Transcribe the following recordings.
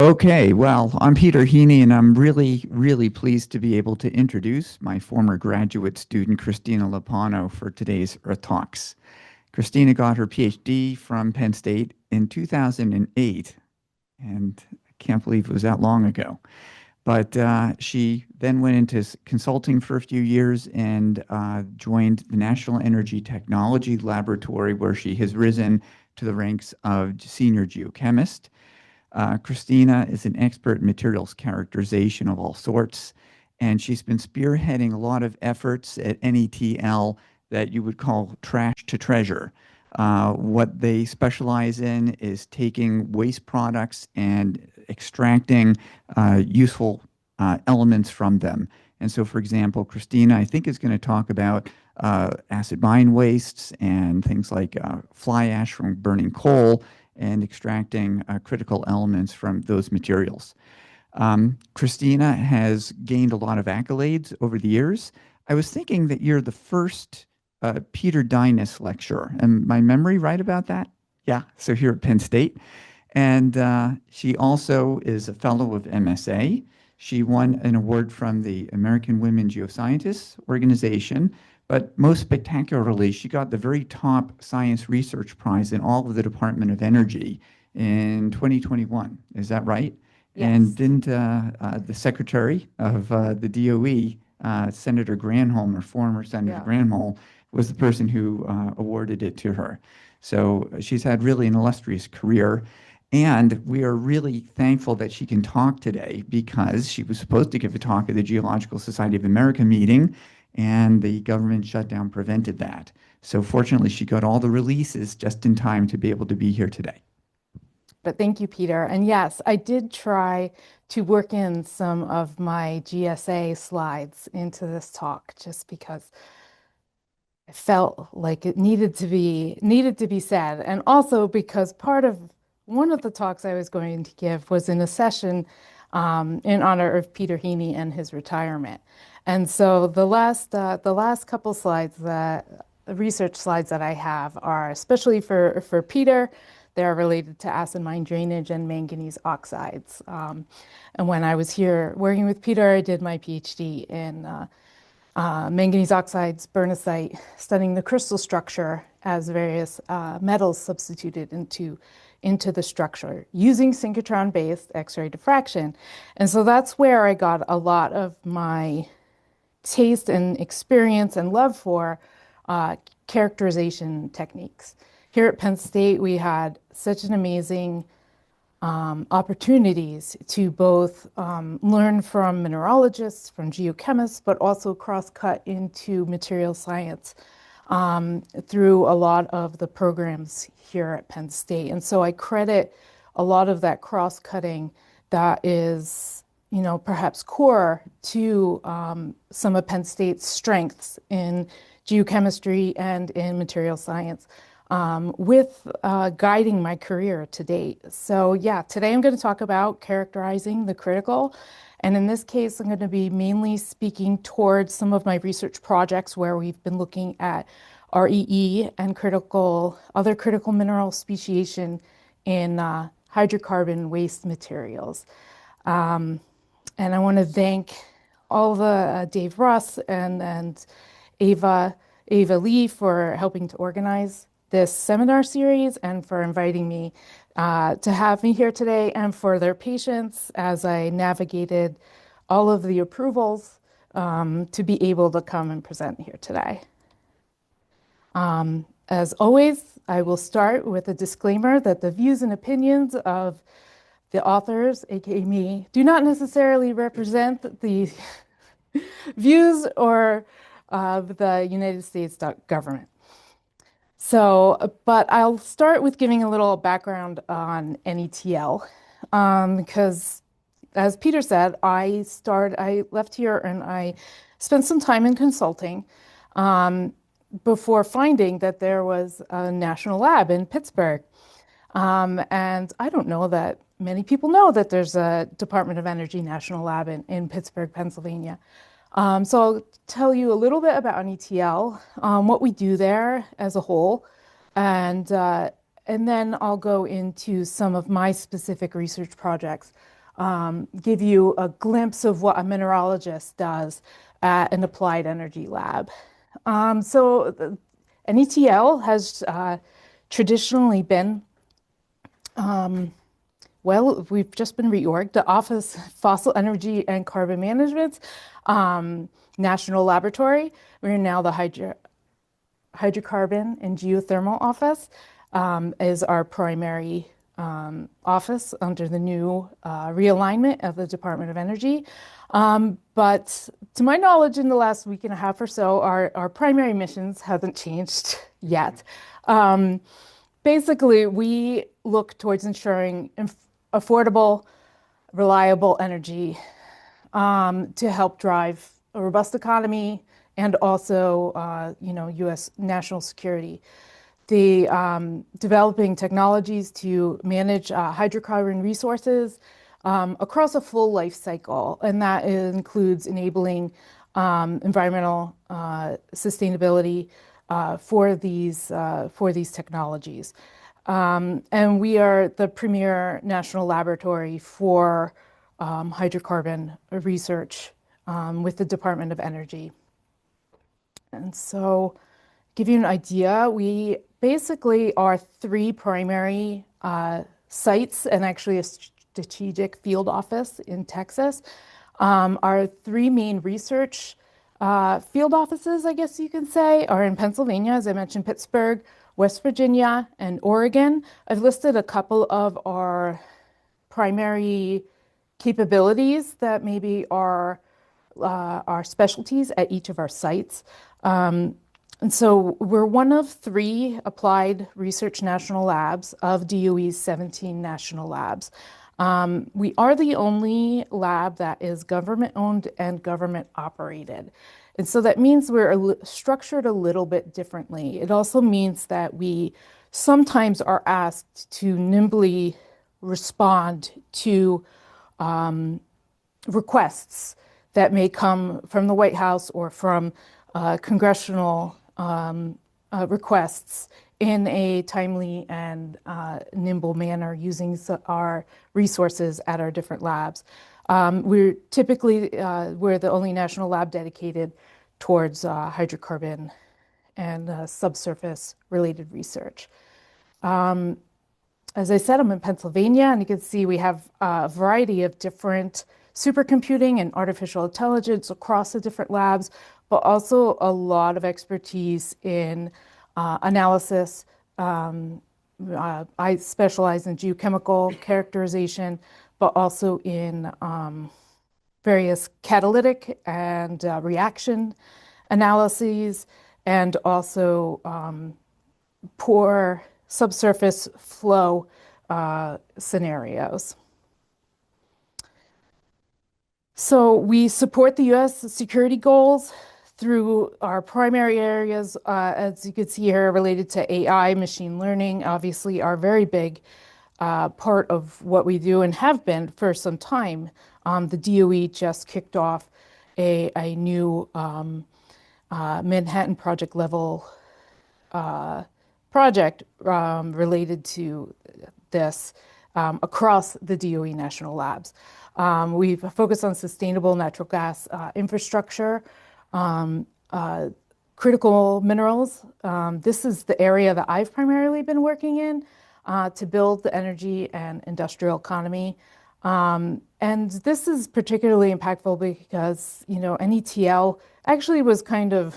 Okay, well, I'm Peter Heaney, and I'm really pleased to be able to introduce my former graduate student, Christina Lopano, for today's talks. Christina got her PhD from Penn State in 2008, and I can't believe it was that long ago. But she then went into consulting for a few years and joined the National Energy Technology Laboratory, where she has risen to the ranks of senior geochemist. Christina is an expert in materials characterization of all sorts, and she's been spearheading a lot of efforts at NETL that you would call trash to treasure. What they specialize in is taking waste products and extracting useful elements from them. And so, for example, Christina, I think, is going to talk about acid mine wastes and things like fly ash from burning coal and extracting critical elements from those materials. Christina has gained a lot of accolades over the years. I was thinking that you're the first Peter Dynas lecturer. Am my memory right about that? Yeah, so here at Penn State. And she also is a fellow of MSA. She won an award from the American Women Geoscientists organization, but most spectacularly, she got the very top science research prize in all of the Department of Energy in 2021. Is that right? And Yes. didn't the secretary of the DOE, Senator Granholm, or former Senator Yeah. Granholm, was the person who awarded it to her. So she's had really an illustrious career. And we are really thankful that she can talk today because she was supposed to give a talk at the Geological Society of America meeting, and the government shutdown prevented that. So fortunately, she got all the releases just in time to be able to be here today. But thank you, Peter. And yes, I did try to work in some of my GSA slides into this talk just because I felt like it needed to be said. And also because part of one of the talks I was going to give was in a session in honor of Peter Heaney and his retirement. And so the last couple slides that research slides that I have are especially for Peter. They're related to acid mine drainage and manganese oxides. And when I was here working with Peter, I did my PhD in manganese oxides, bernacite, studying the crystal structure as various metals substituted into the structure using synchrotron-based X-ray diffraction. And so that's where I got a lot of my taste and experience and love for characterization techniques. Here at Penn State, we had such an amazing opportunities to both learn from mineralogists, from geochemists, but also cross-cut into material science through a lot of the programs here at Penn State. And so I credit a lot of that cross-cutting that is, perhaps core to some of Penn State's strengths in geochemistry and in material science with guiding my career to date. So yeah, today I'm going to talk about characterizing the critical. And in this case, I'm going to be mainly speaking towards some of my research projects where we've been looking at REE and other critical mineral speciation in hydrocarbon waste materials. And I want to thank all the Dave Russ and Ava Lee for helping to organize this seminar series and for inviting me to have me here today and for their patience as I navigated all of the approvals to be able to come and present here today. As always, I will start with a disclaimer that the views and opinions of the authors, aka me, do not necessarily represent the views or of the United States government. So, but I'll start with giving a little background on NETL, because as Peter said, I left here and I spent some time in consulting before finding that there was a national lab in Pittsburgh. And I don't know that many people know that there's a Department of Energy national lab in Pittsburgh, Pennsylvania. So I'll tell you a little bit about NETL, what we do there as a whole, and and then I'll go into some of my specific research projects, give you a glimpse of what a mineralogist does at an applied energy lab. NETL has traditionally been, well, we've just been reorged, the Office Fossil Energy and Carbon Management National Laboratory. We're now the Hydrocarbon and Geothermal Office is our primary office under the new realignment of the Department of Energy. But to my knowledge, in the last week and a half or so, our primary missions haven't changed yet. Basically, we look towards ensuring affordable, reliable energy to help drive a robust economy and also, U.S. national security. The developing technologies to manage hydrocarbon resources across a full life cycle, and that includes enabling environmental sustainability for these technologies. And we are the premier national laboratory for hydrocarbon research with the Department of Energy. And so, give you an idea, we basically are three primary sites and actually a strategic field office in Texas. Our three main research field offices, I guess you can say, are in Pennsylvania, as I mentioned, Pittsburgh, West Virginia, and Oregon. I've listed a couple of our primary capabilities that maybe are our specialties at each of our sites. And so we're one of three applied research national labs of DOE's 17 national labs. We are the only lab that is government owned and government operated. And so that means we're structured a little bit differently. It also means that we sometimes are asked to nimbly respond to requests that may come from the White House or from congressional requests in a timely and nimble manner using our resources at our different labs. We're typically, we're the only national lab dedicated towards hydrocarbon and subsurface related research. As I said, I'm in Pennsylvania, and you can see we have a variety of different supercomputing and artificial intelligence across the different labs, but also a lot of expertise in analysis. I specialize in geochemical characterization, but also in various catalytic and reaction analyses, and also pore subsurface flow scenarios. So we support the U.S. security goals through our primary areas, as you can see here, related to AI, machine learning, obviously are very big part of what we do and have been for some time. The DOE just kicked off a new Manhattan Project level project related to this across the DOE national labs. We've focused on sustainable natural gas infrastructure, critical minerals. This is the area that I've primarily been working in to build the energy and industrial economy. And this is particularly impactful because, NETL actually was kind of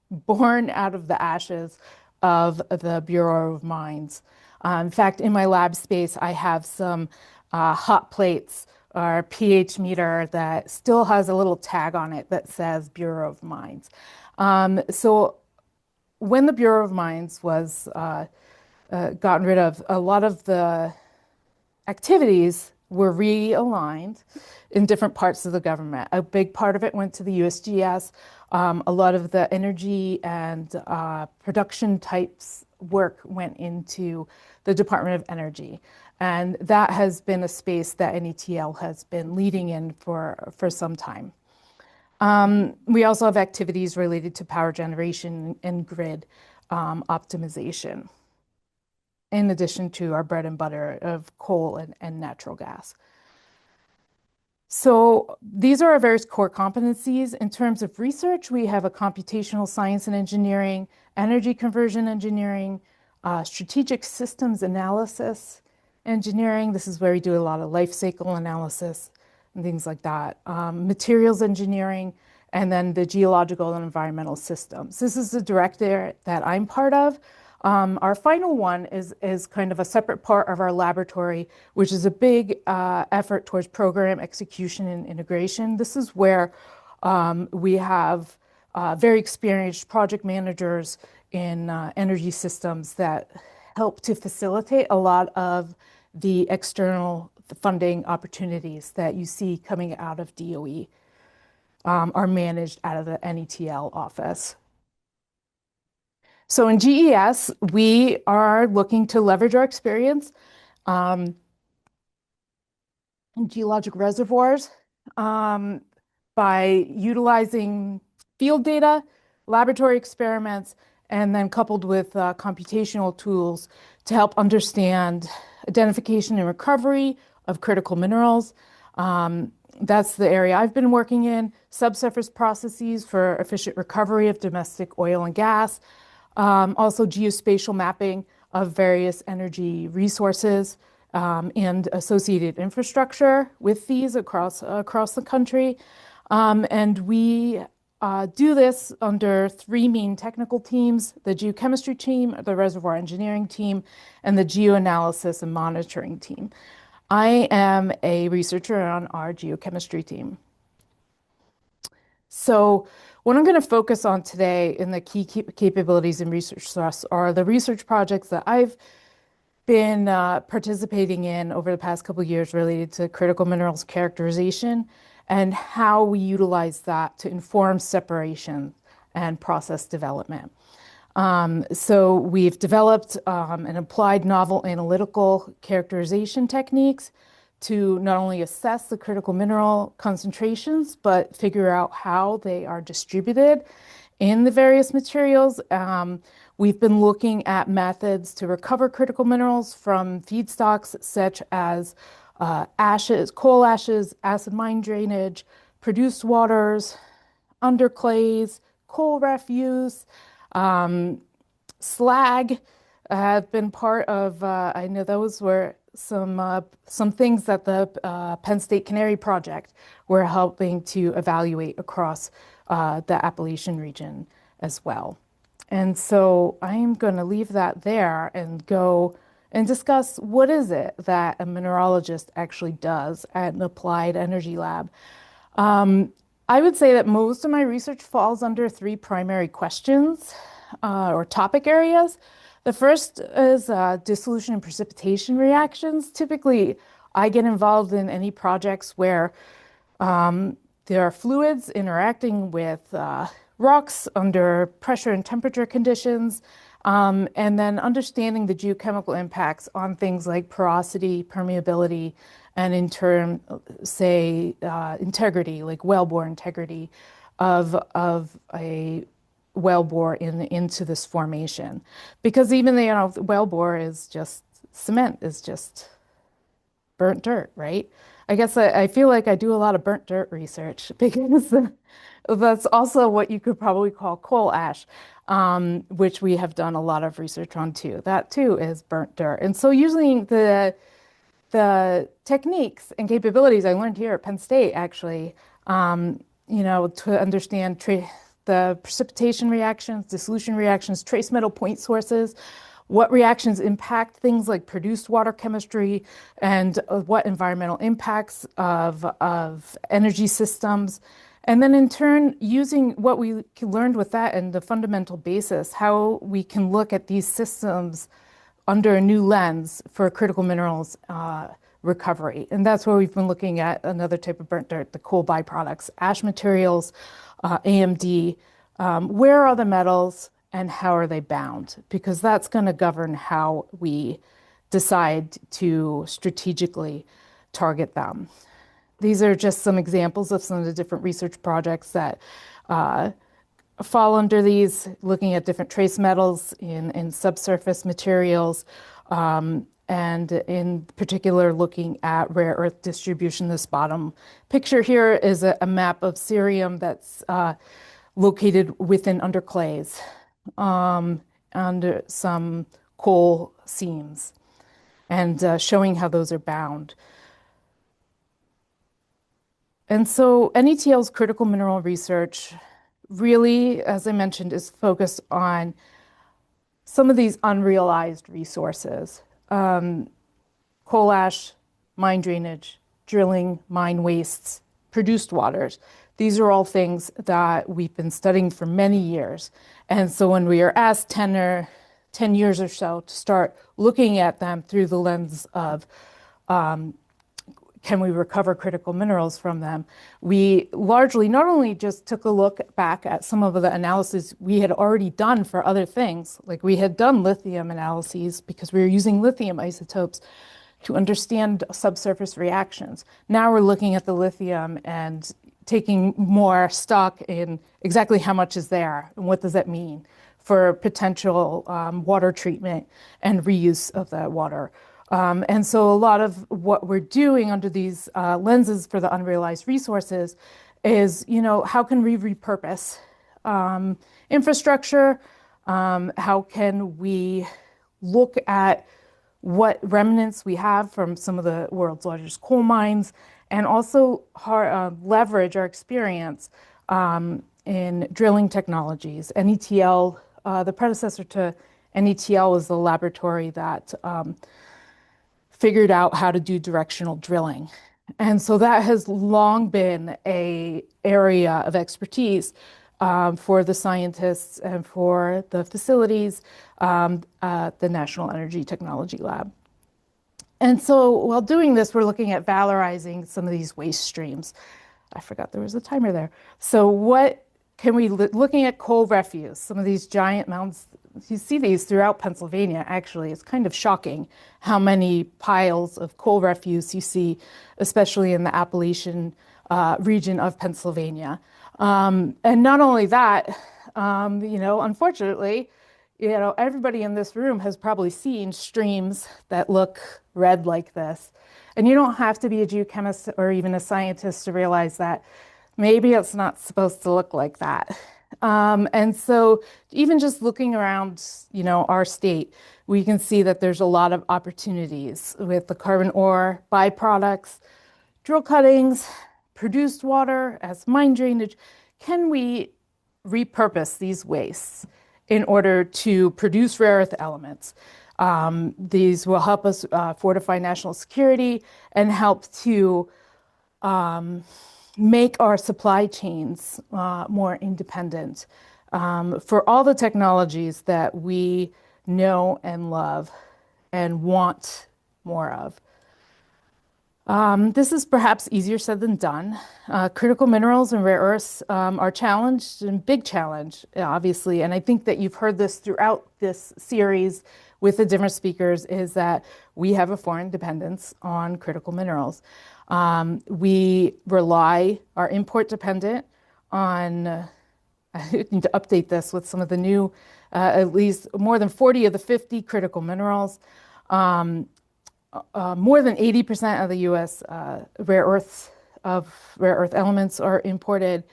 born out of the ashes of the Bureau of Mines. In fact, in my lab space, I have some hot plates or pH meter that still has a little tag on it that says Bureau of Mines. So when the Bureau of Mines was gotten rid of, a lot of the activities were realigned in different parts of the government. A big part of it went to the USGS. A lot of the energy and production types work went into the Department of Energy. And that has been a space that NETL has been leading in for some time. We also have activities related to power generation and grid optimization. in addition to our bread and butter of coal and natural gas. So these are our various core competencies. In terms of research, we have a computational science and engineering, energy conversion engineering, strategic systems analysis engineering. This is where we do a lot of life cycle analysis and things like that. Materials engineering, and then the geological and environmental systems. This is the directorate that I'm part of. Our final one is kind of a separate part of our laboratory, which is a big effort towards program execution and integration. This is where we have very experienced project managers in energy systems that help to facilitate a lot of the external funding opportunities that you see coming out of DOE, are managed out of the NETL office. So in GES, we are looking to leverage our experience in geologic reservoirs by utilizing field data, laboratory experiments, and then coupled with computational tools to help understand identification and recovery of critical minerals. That's the area I've been working in, subsurface processes for efficient recovery of domestic oil and gas, also geospatial mapping of various energy resources and associated infrastructure with these across the country. And we do this under three main technical teams: the geochemistry team, the reservoir engineering team, and the geoanalysis and monitoring team. I am a researcher on our geochemistry team. So what I'm going to focus on today in the key capabilities and research thrust are the research projects that I've been participating in over the past couple of years related to critical minerals characterization and how we utilize that to inform separation and process development. So we've developed and applied novel analytical characterization techniques to not only assess the critical mineral concentrations, but figure out how they are distributed in the various materials. We've been looking at methods to recover critical minerals from feedstocks such as ashes, coal ashes, acid mine drainage, produced waters, underclays, coal refuse, slag have been part of, I know those were some things that the Penn State Canary Project were helping to evaluate across the Appalachian region as well. And so I am going to leave that there and go and discuss what is it that a mineralogist actually does at an applied energy lab. I would say that most of my research falls under three primary questions or topic areas. The first is dissolution and precipitation reactions. Typically, I get involved in any projects where there are fluids interacting with rocks under pressure and temperature conditions, and then understanding the geochemical impacts on things like porosity, permeability, and in turn, say, integrity, like wellbore integrity of a wellbore into this formation. Because even the wellbore is just cement, is just burnt dirt, right? I guess I feel like I do a lot of burnt dirt research because that's also what you could probably call coal ash, which we have done a lot of research on too. That too is burnt dirt. And so using the techniques and capabilities I learned here at Penn State, actually, to understand the precipitation reactions, dissolution reactions, trace metal point sources, what reactions impact things like produced water chemistry, and what environmental impacts of energy systems. And then in turn, using what we learned with that and the fundamental basis, how we can look at these systems under a new lens for critical minerals recovery. And that's where we've been looking at another type of burnt dirt, the coal byproducts, ash materials, AMD, where are the metals and how are they bound? Because that's going to govern how we decide to strategically target them. These are just some examples of some of the different research projects that fall under these, looking at different trace metals in subsurface materials, and in particular looking at rare earth distribution. This bottom picture here is a map of cerium that's located within underclays under some coal seams, and showing how those are bound. And so NETL's critical mineral research really, as I mentioned, is focused on some of these unrealized resources. Coal ash, mine drainage, drilling, mine wastes, produced waters. These are all things that we've been studying for many years. And so when we are asked 10 years or so to start looking at them through the lens of can we recover critical minerals from them, we largely not only just took a look back at some of the analysis we had already done for other things, like we had done lithium analyses because we were using lithium isotopes to understand subsurface reactions. Now we're looking at the lithium and taking more stock in exactly how much is there and what does that mean for potential water treatment and reuse of that water. And so a lot of what we're doing under these lenses for the unrealized resources is, how can we repurpose infrastructure? How can we look at what remnants we have from some of the world's largest coal mines, and also leverage our experience in drilling technologies. NETL, the predecessor to NETL, was the laboratory that figured out how to do directional drilling. And so that has long been an area of expertise for the scientists and for the facilities at the National Energy Technology Lab. And so while doing this, we're looking at valorizing some of these waste streams. I forgot there was a timer there. So what can we, looking at coal refuse, some of these giant mounds, you see these throughout Pennsylvania, actually. It's kind of shocking how many piles of coal refuse you see, especially in the Appalachian region of Pennsylvania. And not only that, unfortunately, everybody in this room has probably seen streams that look red like this. And you don't have to be a geochemist or even a scientist to realize that maybe it's not supposed to look like that. And so even just looking around, our state, we can see that there's a lot of opportunities with the carbon ore byproducts, drill cuttings, produced water as mine drainage. Can we repurpose these wastes in order to produce rare earth elements? These will help us fortify national security and help to make our supply chains more independent for all the technologies that we know and love and want more of. This is perhaps easier said than done. Critical minerals and rare earths are challenged, and big challenge, obviously. And I think that you've heard this throughout this series with the different speakers, is that we have a foreign dependence on critical minerals. We are import dependent on, I need to update this with some of the new, at least more than 40 of the 50 critical minerals. More than 80% of the U.S. Rare earth elements are imported,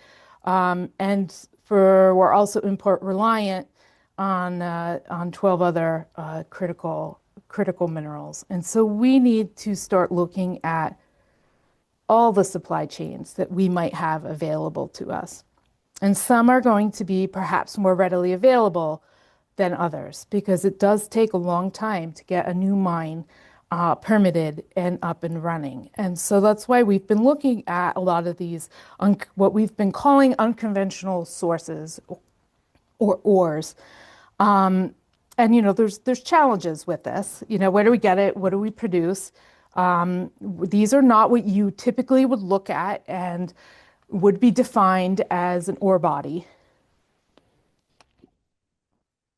and we're also import reliant on 12 other critical minerals. And so we need to start looking at all the supply chains that we might have available to us. And some are going to be perhaps more readily available than others, because it does take a long time to get a new mine permitted and up and running. And so that's why we've been looking at a lot of these, what we've been calling unconventional sources or ores. And, there's challenges with this. Where do we get it? What do we produce? These are not what you typically would look at and would be defined as an ore body.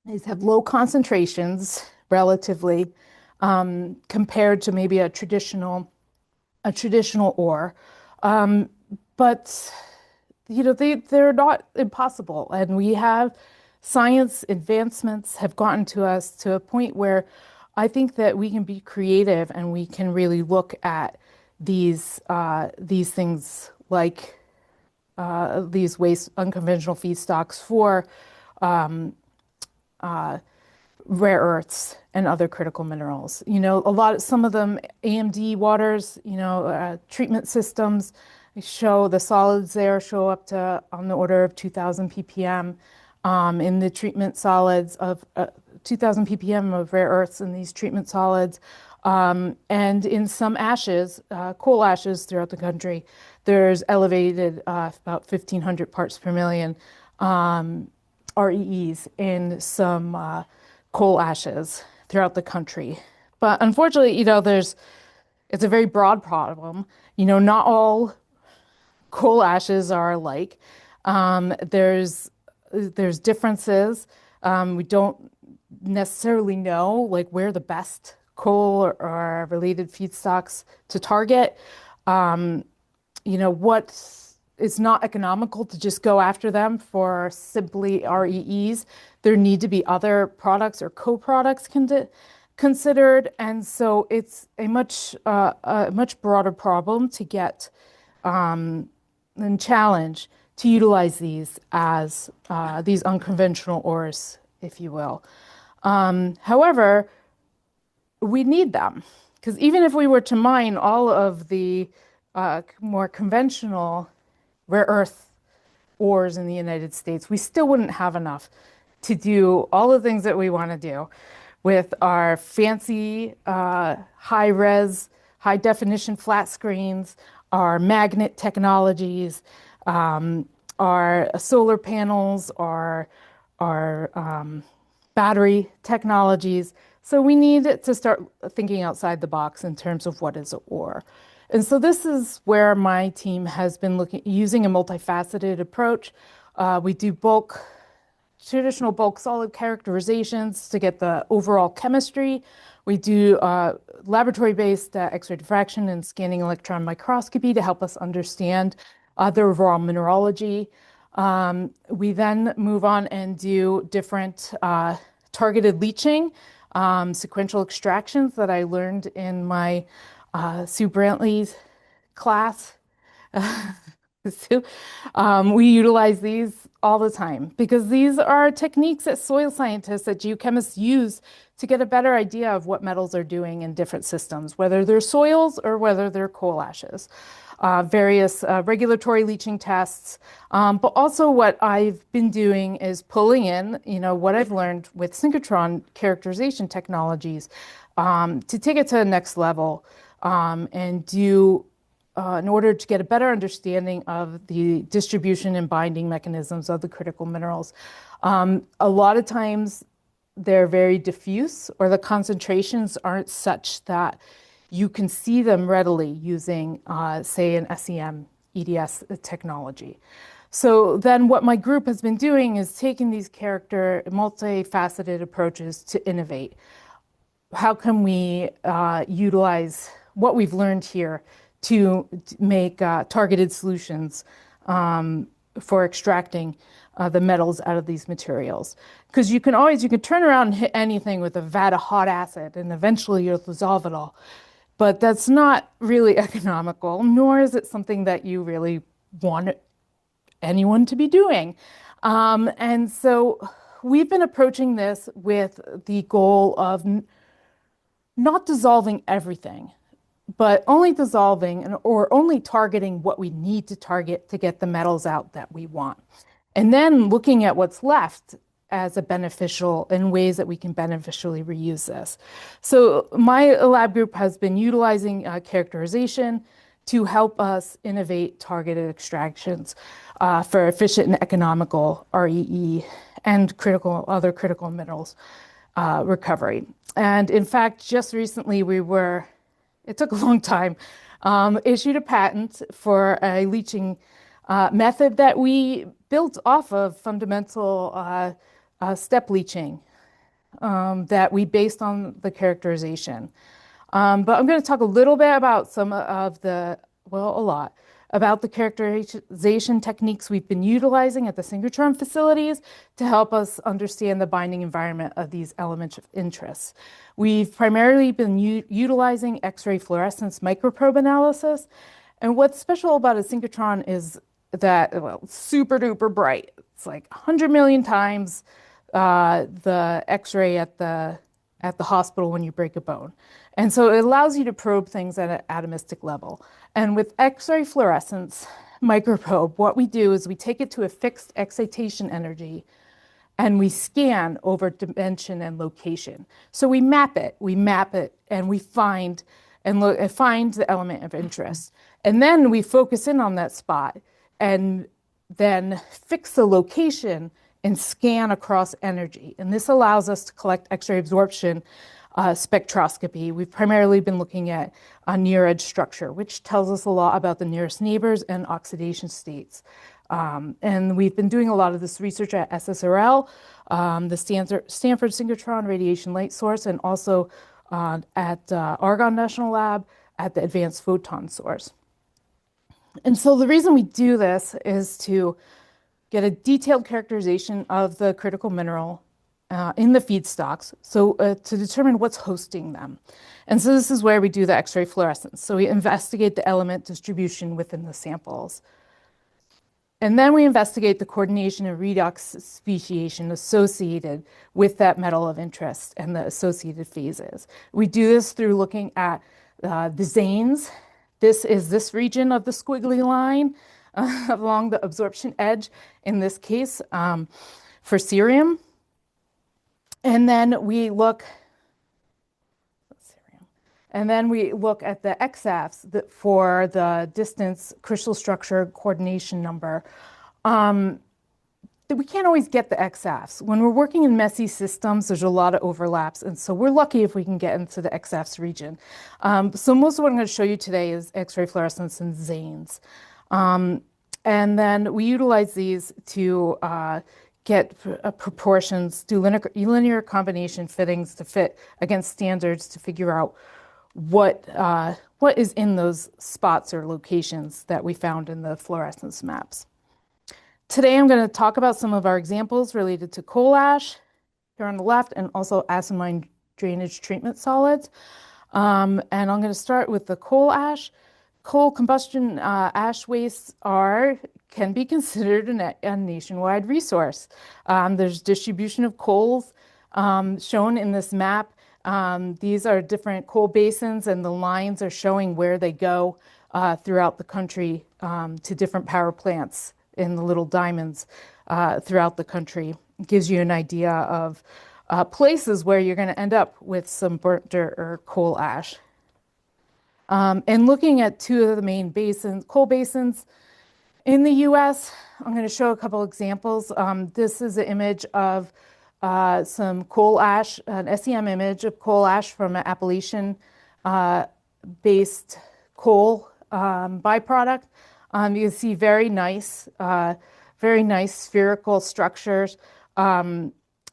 These have low concentrations relatively compared to maybe a traditional ore. But they're not impossible, and we have science advancements have gotten to us to a point where I think that we can be creative and we can really look at these things like these waste unconventional feedstocks for rare earths and other critical minerals. Some of them AMD waters, treatment systems show the solids there show up to on the order of 2,000 ppm. In the treatment solids of 2,000 ppm of rare earths in these treatment solids. And in some ashes, coal ashes throughout the country, there's elevated about 1,500 parts per million REEs in some coal ashes throughout the country. But unfortunately, it's a very broad problem. Not all coal ashes are alike. There's differences. We don't necessarily know like where the best coal or related feedstocks to target. What it's not economical to just go after them for simply REEs. There need to be other products or co-products considered, and so it's a much broader problem to get and challenge to utilize these as these unconventional ores, if you will. However, we need them because even if we were to mine all of the more conventional rare earth ores in the United States, we still wouldn't have enough to do all the things that we want to do with our fancy high-res, high-definition flat screens, our magnet technologies, our solar panels, our battery technologies. So we need to start thinking outside the box in terms of what is an ore. And so this is where my team has been using a multifaceted approach. We do traditional bulk solid characterizations to get the overall chemistry. We do laboratory-based X-ray diffraction and scanning electron microscopy to help us understand the overall mineralogy. We then move on and do different targeted leaching, sequential extractions that I learned in my Sue Brantley's class. So, we utilize these all the time because these are techniques that soil scientists, that geochemists use to get a better idea of what metals are doing in different systems, whether they're soils or whether they're coal ashes. Various regulatory leaching tests, but also what I've been doing is pulling in, what I've learned with synchrotron characterization technologies to take it to the next level and do in order to get a better understanding of the distribution and binding mechanisms of the critical minerals. A lot of times they're very diffuse or the concentrations aren't such that you can see them readily using, say, an SEM EDS technology. So then what my group has been doing is taking these multifaceted approaches to innovate. How can we utilize what we've learned here to make targeted solutions for extracting the metals out of these materials? Because you can turn around and hit anything with a vat of hot acid and eventually you'll dissolve it all. But that's not really economical, nor is it something that you really want anyone to be doing. And so we've been approaching this with the goal of not dissolving everything, but only dissolving or only targeting what we need to target to get the metals out that we want. And then looking at what's left as a beneficial in ways that we can beneficially reuse this. So my lab group has been utilizing characterization to help us innovate targeted extractions for efficient and economical REE and other critical minerals recovery. And in fact, just recently it took a long time, issued a patent for a leaching method that we built off of fundamental step leaching that we based on the characterization. But I'm going to talk a little bit about a lot about the characterization techniques we've been utilizing at the synchrotron facilities to help us understand the binding environment of these elements of interest. We've primarily been utilizing X-ray fluorescence microprobe analysis. And what's special about a synchrotron is that, well, it's super duper bright. It's like 100 million times the X-ray at the hospital when you break a bone. And so it allows you to probe things at an atomistic level. And with X-ray fluorescence microprobe, what we do is we take it to a fixed excitation energy and we scan over dimension and location. So we map it, and we find the element of interest. And then we focus in on that spot and then fix the location and scan across energy. And this allows us to collect X-ray absorption spectroscopy. We've primarily been looking at near-edge structure, which tells us a lot about the nearest neighbors and oxidation states. And we've been doing a lot of this research at SSRL, the Stanford Synchrotron Radiation Light Source, and also at Argonne National Lab at the Advanced Photon Source. And so the reason we do this is to get a detailed characterization of the critical mineral in the feedstocks, so to determine what's hosting them. And so this is where we do the X-ray fluorescence. So we investigate the element distribution within the samples. And then we investigate the coordination and redox speciation associated with that metal of interest and the associated phases. We do this through looking at the zanes. This is this region of the squiggly line along the absorption edge, in this case, for cerium. And then we look at the X-AFs for the distance crystal structure coordination number. We can't always get the X-AFs. When we're working in messy systems, there's a lot of overlaps, and so we're lucky if we can get into the X-AFs region. So most of what I'm going to show you today is X-ray fluorescence and zanes. And then we utilize these to get proportions, do linear combination fittings to fit against standards to figure out what is in those spots or locations that we found in the fluorescence maps. Today I'm going to talk about some of our examples related to coal ash here on the left, and also acid mine drainage treatment solids. And I'm going to start with the coal ash. Coal combustion ash wastes can be considered a nationwide resource. There's distribution of coals shown in this map. These are different coal basins, and the lines are showing where they go throughout the country to different power plants in the little diamonds throughout the country. It gives you an idea of places where you're going to end up with some burnt dirt or coal ash. And looking at two of the main coal basins in the US, I'm going to show a couple examples. This is an image of some coal ash, an SEM image of coal ash from an Appalachian based coal byproduct. You can see very nice spherical structures.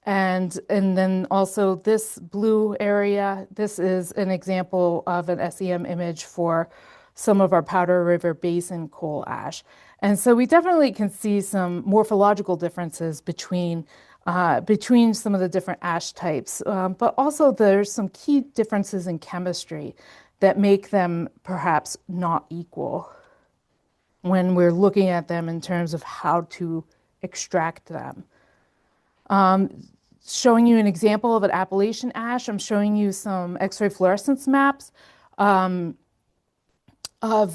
And then also this blue area, this is an example of an SEM image for some of our Powder River Basin coal ash. And so we definitely can see some morphological differences between some of the different ash types, but also there's some key differences in chemistry that make them perhaps not equal when we're looking at them in terms of how to extract them. Showing you an example of an Appalachian ash, I'm showing you some X-ray fluorescence maps of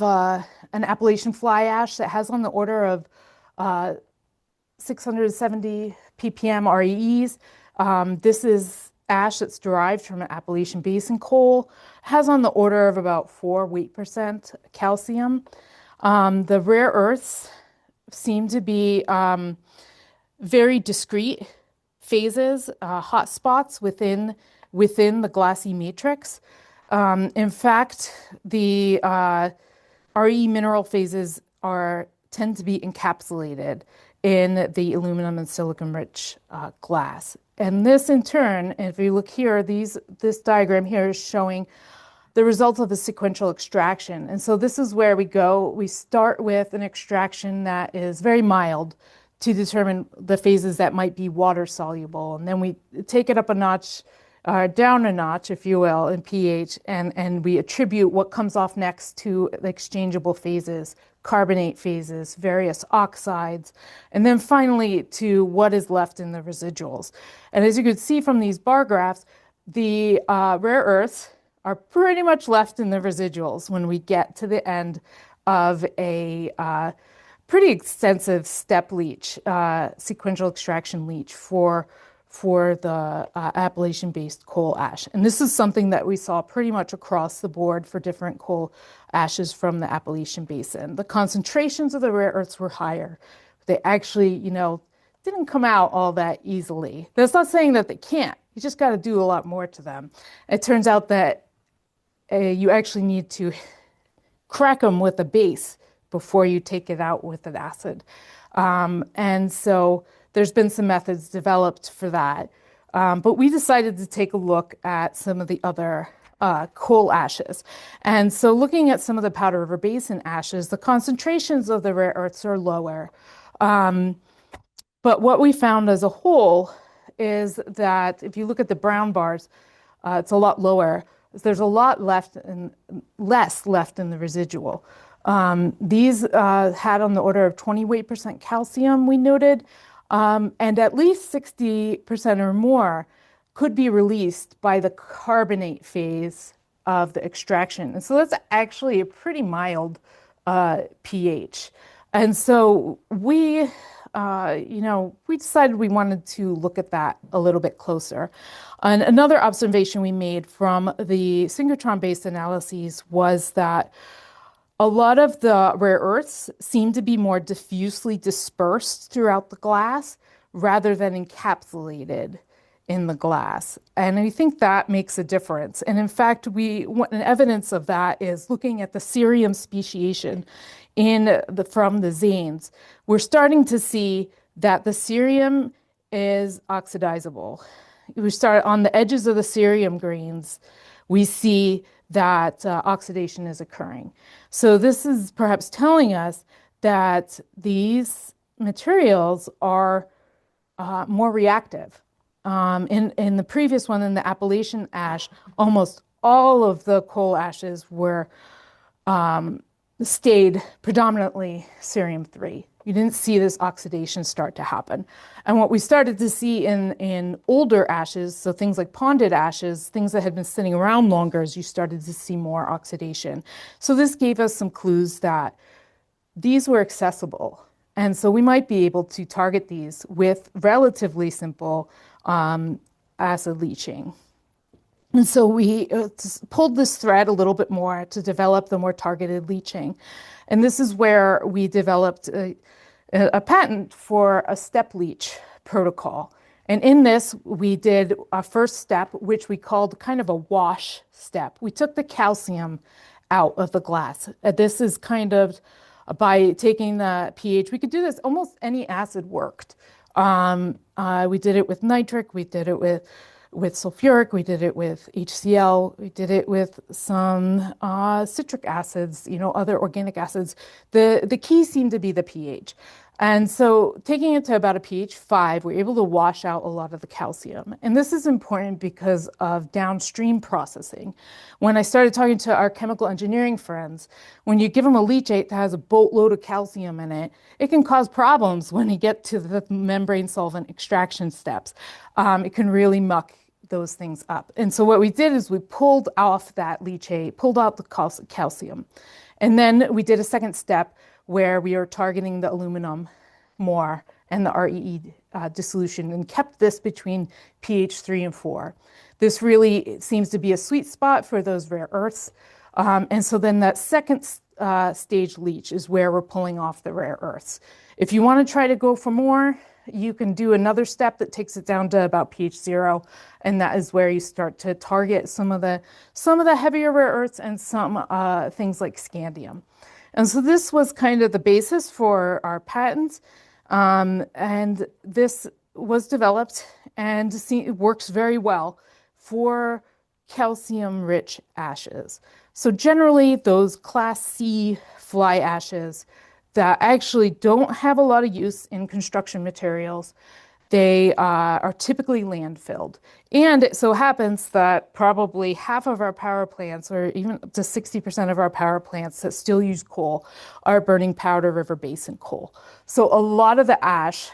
an Appalachian fly ash that has on the order of 670 ppm REEs. This is ash that's derived from an Appalachian Basin coal. It has on the order of about 4 weight percent calcium. The rare earths seem to be very discrete phases, hot spots within the glassy matrix. In fact, the RE mineral phases tend to be encapsulated in the aluminum and silicon-rich glass. And this, in turn, if you look here, this diagram here is showing the result of a sequential extraction. And so this is where we go. We start with an extraction that is very mild to determine the phases that might be water soluble. And then we take it up a notch, down a notch, if you will, in pH, and we attribute what comes off next to the exchangeable phases, carbonate phases, various oxides, and then finally to what is left in the residuals. And as you can see from these bar graphs, the rare earths are pretty much left in the residuals when we get to the end of a pretty extensive step leach, sequential extraction leach for the Appalachian-based coal ash. And this is something that we saw pretty much across the board for different coal ashes from the Appalachian Basin. The concentrations of the rare earths were higher. They actually, didn't come out all that easily. That's not saying that they can't. You just got to do a lot more to them. It turns out that you actually need to crack them with a base before you take it out with an acid. And so there's been some methods developed for that. But we decided to take a look at some of the other coal ashes. And so looking at some of the Powder River Basin ashes, the concentrations of the rare earths are lower. But what we found as a whole is that if you look at the brown bars, it's a lot lower. There's a lot less left in the residual. These had on the order of 28% calcium, we noted, and at least 60% or more could be released by the carbonate phase of the extraction. And so that's actually a pretty mild pH. And so we decided we wanted to look at that a little bit closer. And another observation we made from the synchrotron-based analyses was that a lot of the rare earths seem to be more diffusely dispersed throughout the glass rather than encapsulated in the glass. And I think that makes a difference. And in fact, an evidence of that is looking at the cerium speciation from the zanes. We're starting to see that the cerium is oxidizable. We start on the edges of the cerium grains, we see that oxidation is occurring. So this is perhaps telling us that these materials are more reactive. In the previous one, in the Appalachian ash, almost all of the coal ashes stayed predominantly cerium-3. You didn't see this oxidation start to happen. And what we started to see in older ashes, so things like ponded ashes, things that had been sitting around longer, is you started to see more oxidation. So this gave us some clues that these were accessible. And so we might be able to target these with relatively simple acid leaching. And so we pulled this thread a little bit more to develop the more targeted leaching. And this is where we developed a patent for a step leach protocol. And in this, we did a first step, which we called kind of a wash step. We took the calcium out of the glass. This is kind of by taking the pH. We could do this, almost any acid worked. We did it with nitric, we did it with sulfuric, we did it with HCl, we did it with some citric acids, other organic acids. The key seemed to be the pH. And so taking it to about a pH 5, we're able to wash out a lot of the calcium. And this is important because of downstream processing. When I started talking to our chemical engineering friends, when you give them a leachate that has a boatload of calcium in it, it can cause problems when you get to the membrane solvent extraction steps. It can really muck those things up. And so what we did is we pulled off that leachate, pulled out the calcium. And then we did a second step where we are targeting the aluminum more and the REE dissolution, and kept this between pH 3 and 4. This really seems to be a sweet spot for those rare earths. And so then that second stage leach is where we're pulling off the rare earths. If you want to try to go for more, you can do another step that takes it down to about pH 0, and that is where you start to target some of the heavier rare earths and some things like scandium. And so this was kind of the basis for our patent, and this was developed and it works very well for calcium-rich ashes. So generally, those Class C fly ashes that actually don't have a lot of use in construction materials, they are typically landfilled. And it so happens that probably half of our power plants, or even up to 60% of our power plants that still use coal, are burning Powder River Basin coal. So a lot of the ash,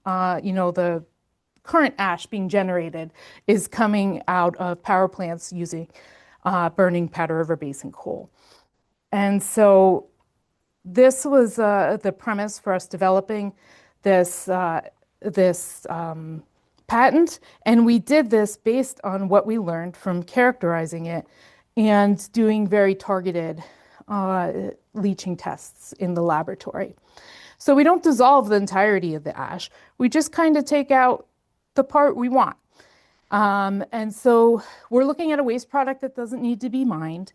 the current ash being generated is coming out of power plants using burning Powder River Basin coal. And so this was the premise for us developing this patent, and we did this based on what we learned from characterizing it and doing very targeted leaching tests in the laboratory. So we don't dissolve the entirety of the ash. We just kind of take out the part we want. And so we're looking at a waste product that doesn't need to be mined.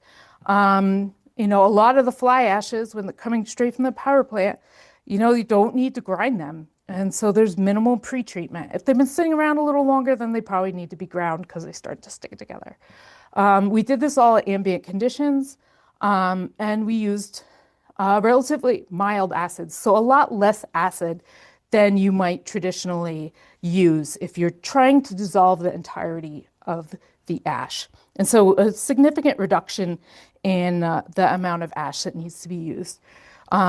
A lot of the fly ashes, when they're coming straight from the power plant, you don't need to grind them. And so there's minimal pre-treatment. If they've been sitting around a little longer, then they probably need to be ground because they start to stick together. We did this all at ambient conditions, and we used relatively mild acids, so a lot less acid than you might traditionally use if you're trying to dissolve the entirety of the ash. And so a significant reduction in the amount of ash that needs to be used.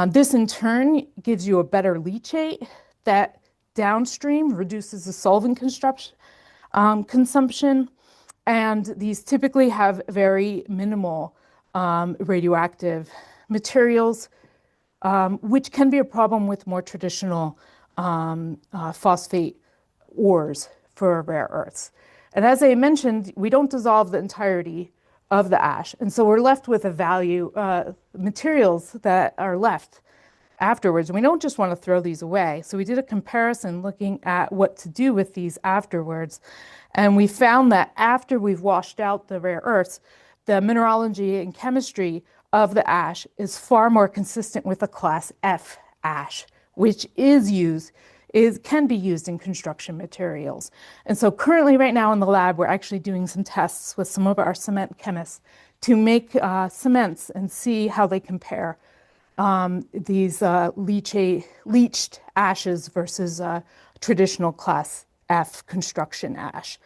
This in turn gives you a better leachate that downstream reduces the solvent consumption. And these typically have very minimal radioactive materials, which can be a problem with more traditional phosphate ores for rare earths. And as I mentioned, we don't dissolve the entirety of the ash. And so we're left with a value, materials that are left afterwards. And we don't just want to throw these away. So we did a comparison looking at what to do with these afterwards. And we found that after we've washed out the rare earths, the mineralogy and chemistry of the ash is far more consistent with a Class F ash, which can be used in construction materials. And so currently right now in the lab, we're actually doing some tests with some of our cement chemists to make cements and see how they compare these leached ashes versus traditional Class F construction ash.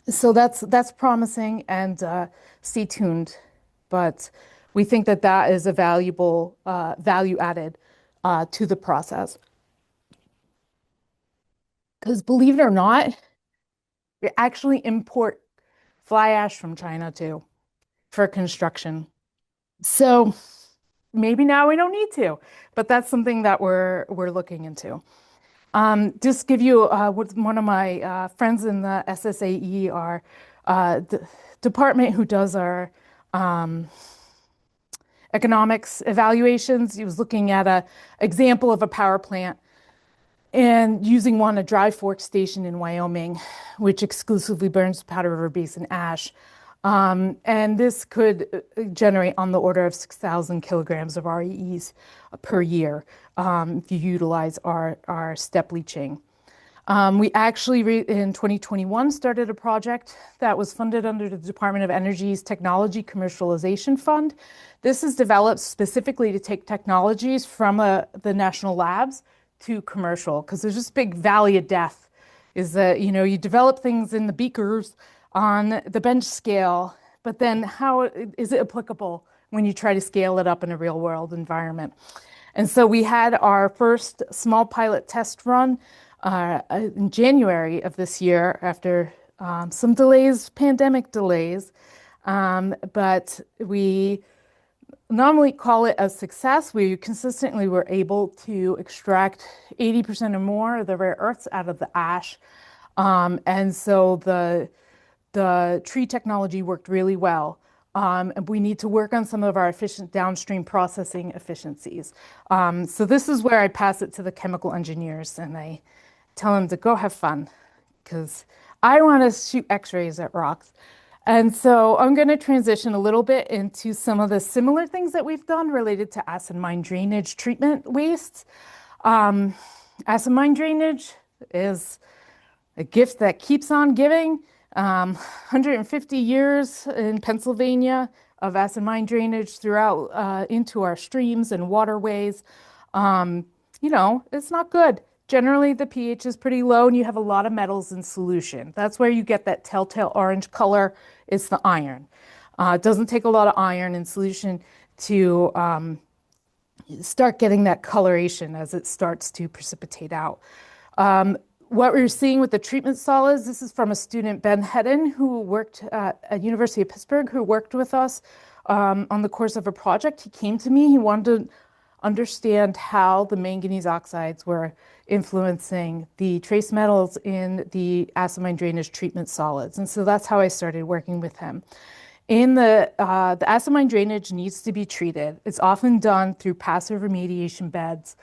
So that's promising, and stay tuned. But we think that that is a valuable value added to the process. Because believe it or not, we actually import fly ash from China too for construction. So maybe now we don't need to, but that's something that we're looking into. Just give you one of my friends in the SSAE, our department who does our economics evaluations. He was looking at an example of a power plant and using a dry fork station in Wyoming, which exclusively burns Powder River Basin ash. And this could generate on the order of 6,000 kilograms of REEs per year if you utilize our step leaching. We actually, in 2021, started a project that was funded under the Department of Energy's Technology Commercialization Fund. This is developed specifically to take technologies from the national labs to commercial, because there's this big valley of death, is that, you develop things in the beakers on the bench scale, but then how is it applicable when you try to scale it up in a real world environment? And so we had our first small pilot test run in January of this year after some delays, pandemic delays, but we normally call it a success. We consistently were able to extract 80% or more of the rare earths out of the ash. And so the tree technology worked really well. And we need to work on some of our efficient downstream processing efficiencies. So this is where I pass it to the chemical engineers and I tell them to go have fun, because I want to shoot x-rays at rocks. And so I'm going to transition a little bit into some of the similar things that we've done related to acid mine drainage treatment wastes. Acid mine drainage is a gift that keeps on giving. 150 years in Pennsylvania of acid mine drainage throughout into our streams and waterways. It's not good. Generally, the pH is pretty low and you have a lot of metals in solution. That's where you get that telltale orange color. It's the iron. It doesn't take a lot of iron in solution to start getting that coloration as it starts to precipitate out. What we're seeing with the treatment solids, this is from a student, Ben Hedden, who worked at University of Pittsburgh, who worked with us on the course of a project. He came to me, he wanted to understand how the manganese oxides were influencing the trace metals in the acid mine drainage treatment solids. And so that's how I started working with him. In the acid mine drainage needs to be treated. It's often done through passive remediation beds,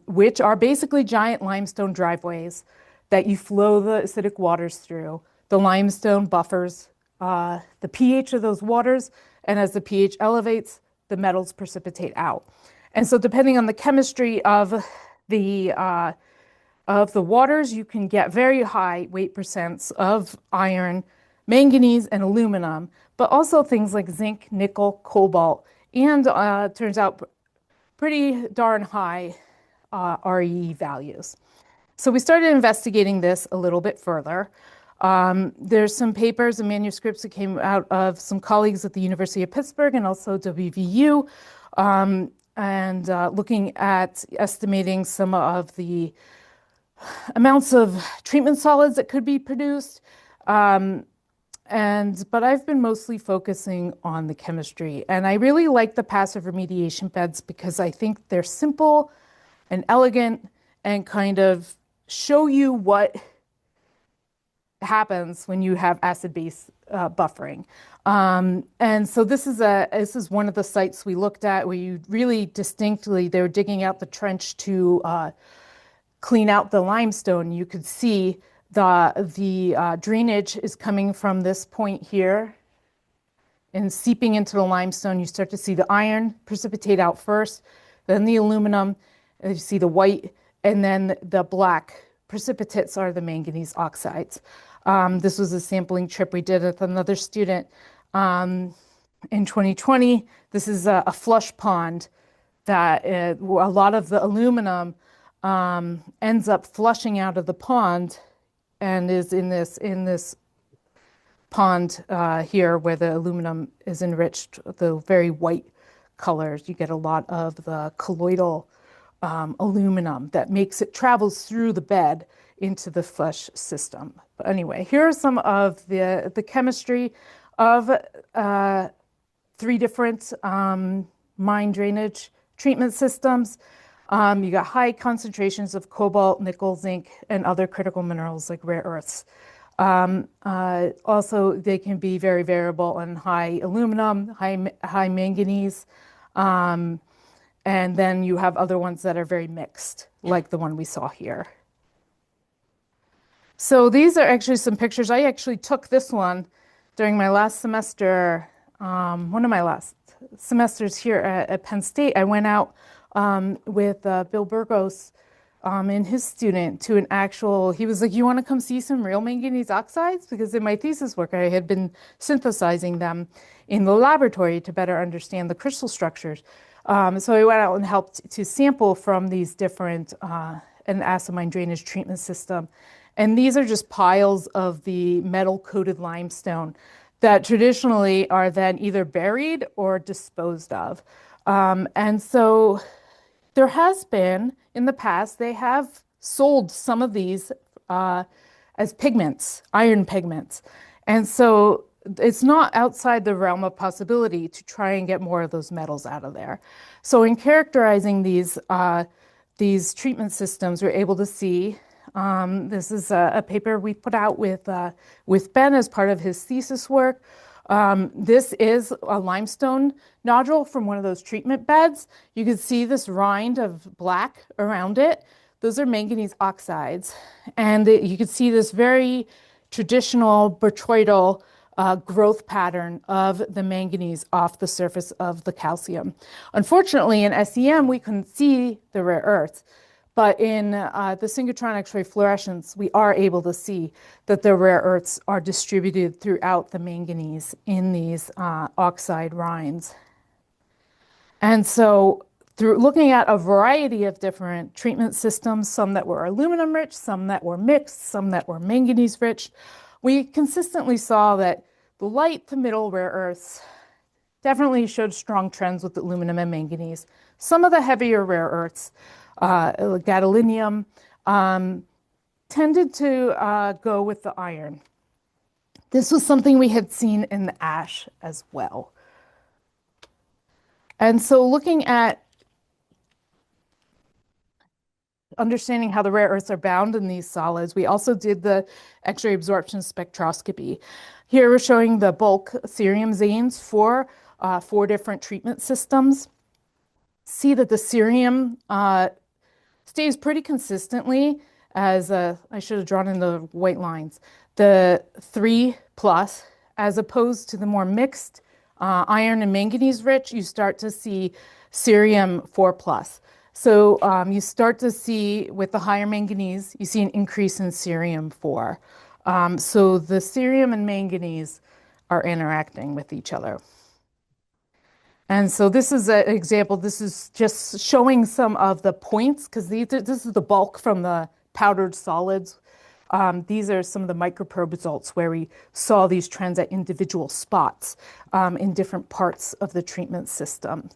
which are basically giant limestone driveways that you flow the acidic waters through. The limestone buffers the pH of those waters, and as the pH elevates, the metals precipitate out. And so depending on the chemistry of the waters, you can get very high weight percents of iron, manganese, and aluminum, but also things like zinc, nickel, cobalt, and turns out pretty darn high REE values. So we started investigating this a little bit further. There's some papers and manuscripts that came out of some colleagues at the University of Pittsburgh and also WVU, and looking at estimating some of the amounts of treatment solids that could be produced. But I've been mostly focusing on the chemistry. And I really like the passive remediation beds because I think they're simple and elegant and kind of show you what happens when you have acid-base buffering. And so this is one of the sites we looked at where you really distinctly, they were digging out the trench to clean out the limestone. You could see the drainage is coming from this point here and seeping into the limestone. You start to see the iron precipitate out first, then the aluminum, and you see the white, and then the black precipitates are the manganese oxides. This was a sampling trip we did with another student in 2020. This is a flush pond that a lot of the aluminum ends up flushing out of the pond and is in this pond here where the aluminum is enriched, the very white colors. You get a lot of the colloidal aluminum that travels through the bed into the flush system. But anyway, here are some of the chemistry of 3 different mine drainage treatment systems. You got high concentrations of cobalt, nickel, zinc, and other critical minerals like rare earths. Also, they can be very variable in high aluminum, high manganese, and then you have other ones that are very mixed, like the one we saw here. So these are actually some pictures. I actually took this one during my last semester, one of my last semesters here at Penn State. I went out with Bill Burgos and his student to he was like, you want to come see some real manganese oxides? Because in my thesis work, I had been synthesizing them in the laboratory to better understand the crystal structures. So I went out and helped to sample from these different an acid mine drainage treatment system. And these are just piles of the metal-coated limestone that traditionally are then either buried or disposed of. And so there has been, in the past, they have sold some of these as pigments, iron pigments. And so it's not outside the realm of possibility to try and get more of those metals out of there. So in characterizing these treatment systems, we're able to see, this is a paper we put out with Ben as part of his thesis work. This is a limestone nodule from one of those treatment beds. You can see this rind of black around it. Those are manganese oxides. And you can see this very traditional botryoidal growth pattern of the manganese off the surface of the calcium. Unfortunately, in SEM, we couldn't see the rare earths. But in the synchrotron X-ray fluorescence, we are able to see that the rare earths are distributed throughout the manganese in these oxide rinds. And so through looking at a variety of different treatment systems, some that were aluminum rich, some that were mixed, some that were manganese rich, we consistently saw that the light to middle rare earths definitely showed strong trends with aluminum and manganese. Some of the heavier rare earths, gadolinium, tended to go with the iron. This was something we had seen in the ash as well. And so looking at understanding how the rare earths are bound in these solids, we also did the X-ray absorption spectroscopy. Here we're showing the bulk cerium zanes for 4 different treatment systems. See that the cerium stays pretty consistently as I should have drawn in the white lines, the 3+, as opposed to the more mixed iron and manganese rich, you start to see cerium 4+. So you start to see with the higher manganese, you see an increase in cerium 4. So the cerium and manganese are interacting with each other. And so this is an example. This is just showing some of the points because this is the bulk from the powdered solids. These are some of the microprobe results where we saw these trends at individual spots in different parts of the treatment system.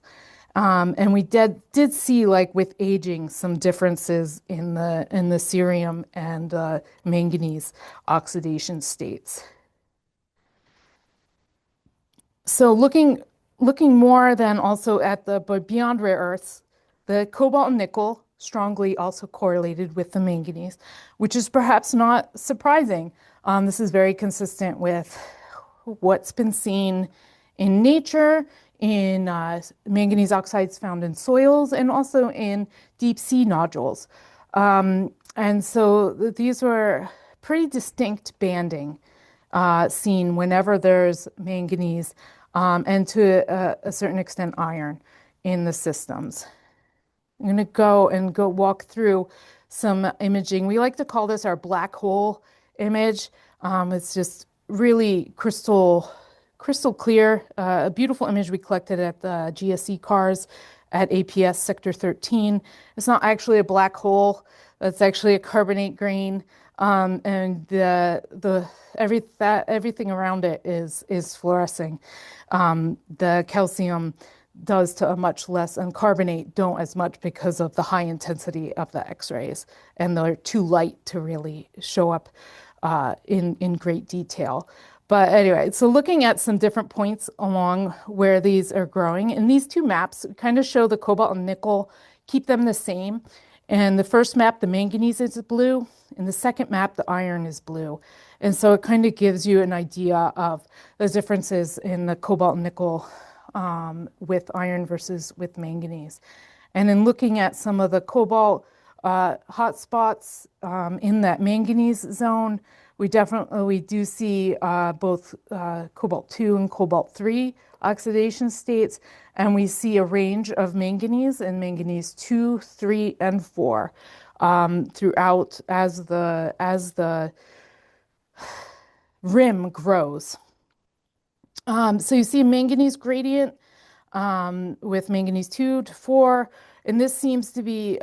And we did see, like with aging, some differences in the cerium and manganese oxidation states. So looking more then also at but beyond rare earths, the cobalt and nickel strongly also correlated with the manganese, which is perhaps not surprising. This is very consistent with what's been seen in nature, in manganese oxides found in soils, and also in deep sea nodules. And so these were pretty distinct banding seen whenever there's manganese and to a certain extent iron in the systems. I'm going to go walk through some imaging. We like to call this our black hole image. It's just really crystal clear, a beautiful image we collected at the GSE cars at APS Sector 13. It's not actually a black hole. That's actually a carbonate grain. And everything around it is fluorescing. The calcium does to a much less, and carbonate don't as much because of the high intensity of the X-rays, and they're too light to really show up in great detail. But anyway, so looking at some different points along where these are growing, and these 2 maps kind of show the cobalt and nickel, keep them the same. And the first map, the manganese is blue, and the second map, the iron is blue. And so it kind of gives you an idea of the differences in the cobalt and nickel with iron versus with manganese. And in looking at some of the cobalt hotspots in that manganese zone, we do see both cobalt 2 and cobalt 3 oxidation states, and we see a range of manganese and manganese 2, 3, and 4 throughout as the rim grows. So you see a manganese gradient with manganese 2 to 4, and this seems to be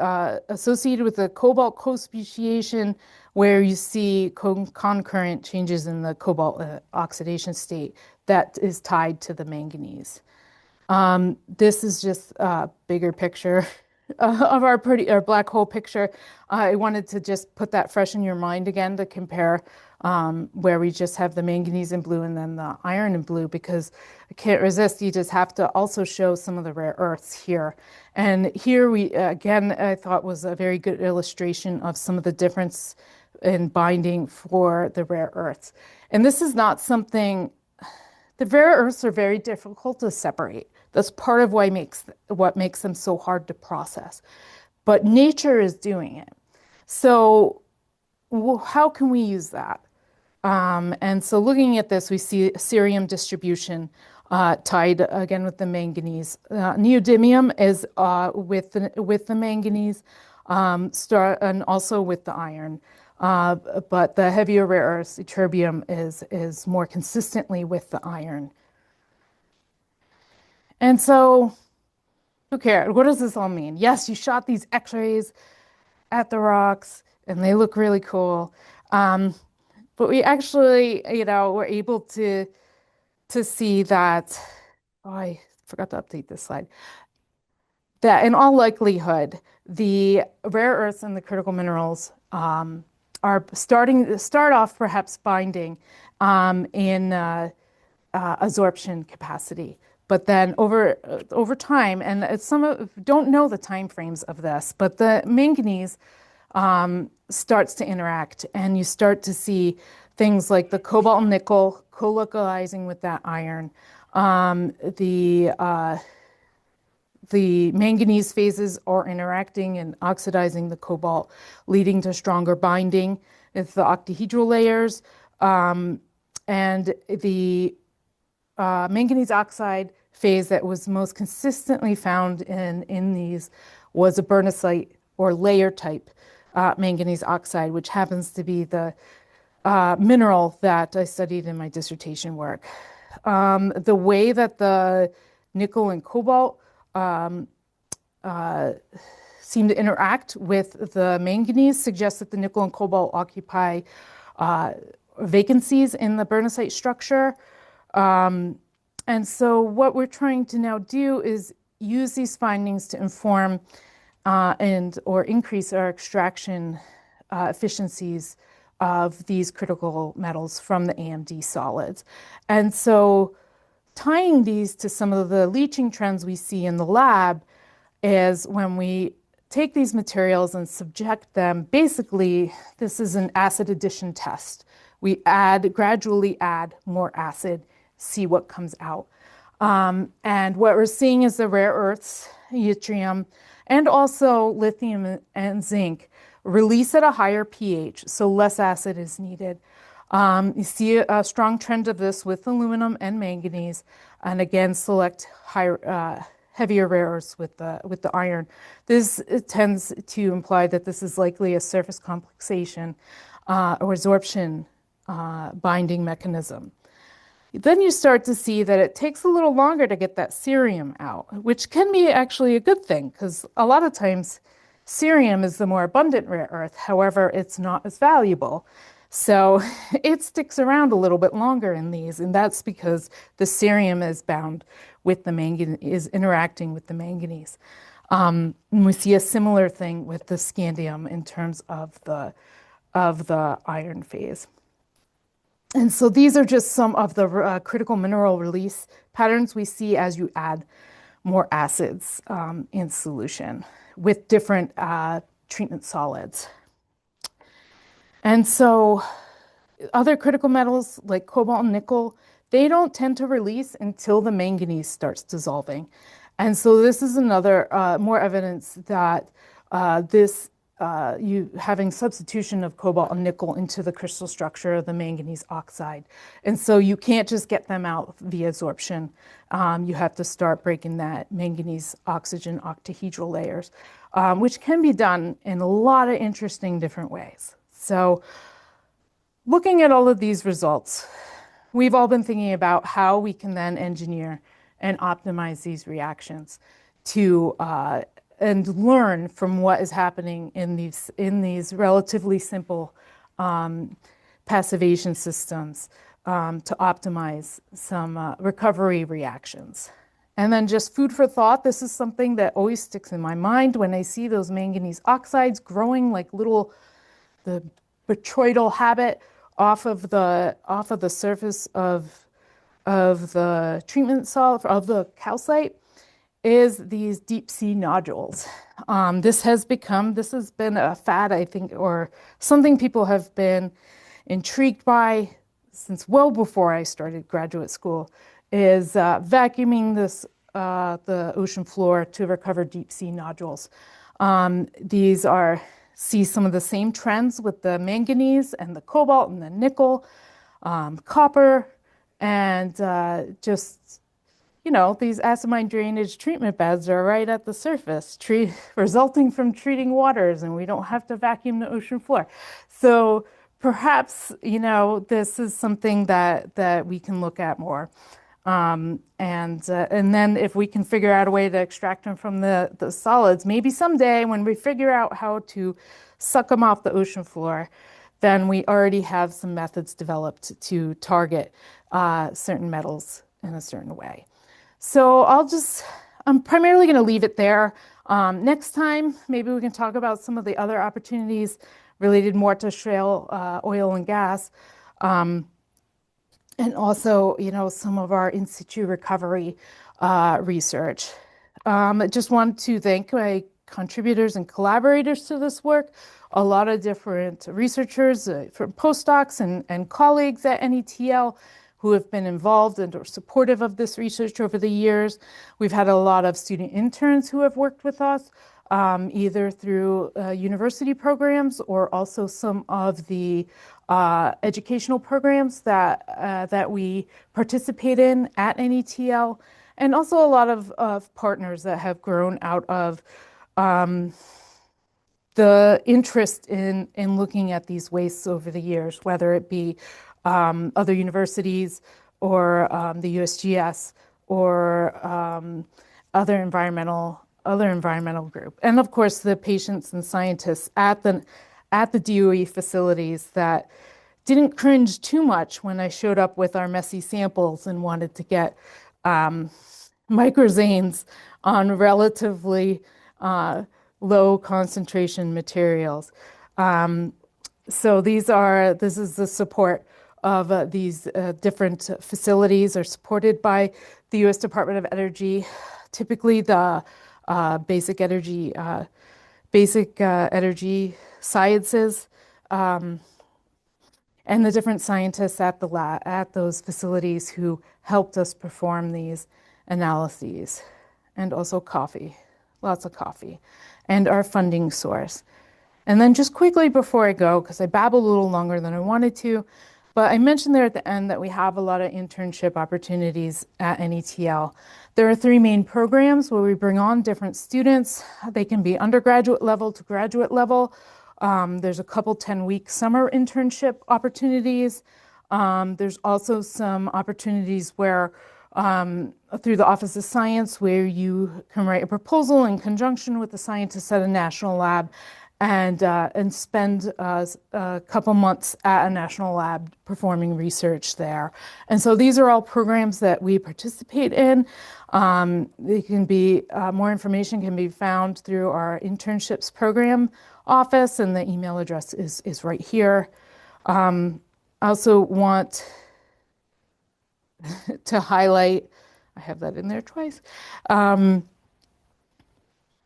associated with the cobalt co-speciation, where you see concurrent changes in the cobalt oxidation state that is tied to the manganese. This is just a bigger picture of our black hole picture. I wanted to just put that fresh in your mind again to compare where we just have the manganese in blue and then the iron in blue, because I can't resist. You just have to also show some of the rare earths here. And here we, again, I thought was a very good illustration of some of the difference in binding for the rare earths. And this is not something, the rare earths are very difficult to separate. That's part of what makes them so hard to process. But nature is doing it. So how can we use that? And so looking at this, we see cerium distribution tied again with the manganese. Neodymium is with the manganese. and also with the iron. But the heavier rare earths, ytterbium, is more consistently with the iron. And so, who cares? What does this all mean? Yes, you shot these X-rays at the rocks, and they look really cool. But we actually, were able to see that. Oh, I forgot to update this slide. That in all likelihood, the rare earths and the critical minerals are start off perhaps binding in absorption capacity. But then over time, and don't know the time frames of this, but the manganese starts to interact, and you start to see things like the cobalt and nickel co-localizing with that iron. The manganese phases are interacting and oxidizing the cobalt, leading to stronger binding with the octahedral layers. And the manganese oxide phase that was most consistently found in these was a bernesite or layer type manganese oxide, which happens to be the mineral that I studied in my dissertation work. The way that the nickel and cobalt seem to interact with the manganese suggests that the nickel and cobalt occupy vacancies in the bernesite structure. And so what we're trying to now do is use these findings to inform or increase our extraction efficiencies of these critical metals from the AMD solids. And so tying these to some of the leaching trends we see in the lab is when we take these materials and subject them, basically, this is an acid addition test. We gradually add more acid, see what comes out. And what we're seeing is the rare earths, yttrium, and also lithium and zinc release at a higher pH, so less acid is needed. You see a strong trend of this with aluminum and manganese, and again, select heavier rare earths with the iron. This tends to imply that this is likely a surface complexation or absorption binding mechanism. Then you start to see that it takes a little longer to get that cerium out, which can be actually a good thing, because a lot of times cerium is the more abundant rare earth. However, it's not as valuable. So it sticks around a little bit longer in these, and that's because the cerium is bound with the manganese, is interacting with the manganese. And we see a similar thing with the scandium in terms of the iron phase. And so these are just some of the critical mineral release patterns we see as you add more acids in solution with different treatment solids. And so other critical metals like cobalt and nickel, they don't tend to release until the manganese starts dissolving. And so this is another more evidence that you having substitution of cobalt and nickel into the crystal structure of the manganese oxide. And so you can't just get them out via absorption. You have to start breaking that manganese oxygen octahedral layers, which can be done in a lot of interesting different ways. So looking at all of these results, we've all been thinking about how we can then engineer and optimize these reactions to and learn from what is happening in these relatively simple passivation systems to optimize some recovery reactions. And then just food for thought, this is something that always sticks in my mind when I see those manganese oxides growing like the botryoidal habit off of the surface of the treatment solid, of the calcite, is these deep sea nodules. This has been a fad, I think, or something people have been intrigued by since well before I started graduate school, is vacuuming the ocean floor to recover deep sea nodules. See some of the same trends with the manganese and the cobalt and the nickel, copper, and just these acid mine drainage treatment beds are right at the surface, resulting from treating waters, and we don't have to vacuum the ocean floor. So perhaps, this is something that we can look at more. And then if we can figure out a way to extract them from the solids, maybe someday when we figure out how to suck them off the ocean floor, then we already have some methods developed to target certain metals in a certain way. So I'm primarily going to leave it there. Next time, maybe we can talk about some of the other opportunities related more to shale oil and gas. And also, some of our in situ recovery research. I just want to thank my contributors and collaborators to this work, a lot of different researchers from postdocs and colleagues at NETL who have been involved and are supportive of this research over the years. We've had a lot of student interns who have worked with us, either through university programs or also some of the educational programs that we participate in at NETL, and also a lot of partners that have grown out of the interest in looking at these wastes over the years, whether it be other universities or the USGS or other environmental group, and of course the patients and scientists at the DOE facilities that didn't cringe too much when I showed up with our messy samples and wanted to get microzanes on relatively low concentration materials. So this is the support of these different facilities are supported by the U.S. Department of Energy, typically the basic energy sciences, and the different scientists at the lab, at those facilities who helped us perform these analyses, and also coffee, lots of coffee, and our funding source. And then just quickly before I go, because I babbled a little longer than I wanted to, but I mentioned there at the end that we have a lot of internship opportunities at NETL. There are 3 main programs where we bring on different students. They can be undergraduate level to graduate level. There's a couple 10-week summer internship opportunities. There's also some opportunities where through the Office of Science where you can write a proposal in conjunction with the scientists at a national lab and spend a couple months at a national lab performing research there. And so these are all programs that we participate in. They can be more information can be found through our internships program office, and the email address is right here. I also want to highlight, I have that in there twice.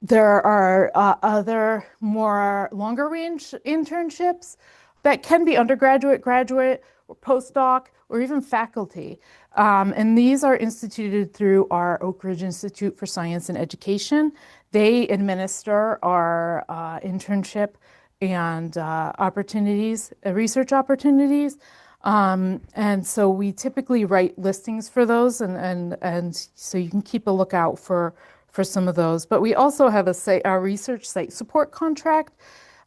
There are other more longer range internships that can be undergraduate, graduate, or postdoc, or even faculty. And these are instituted through our Oak Ridge Institute for Science and Education. They administer our internship and opportunities, research opportunities. And so we typically write listings for those, and so you can keep a lookout for some of those. But we also have our research site support contract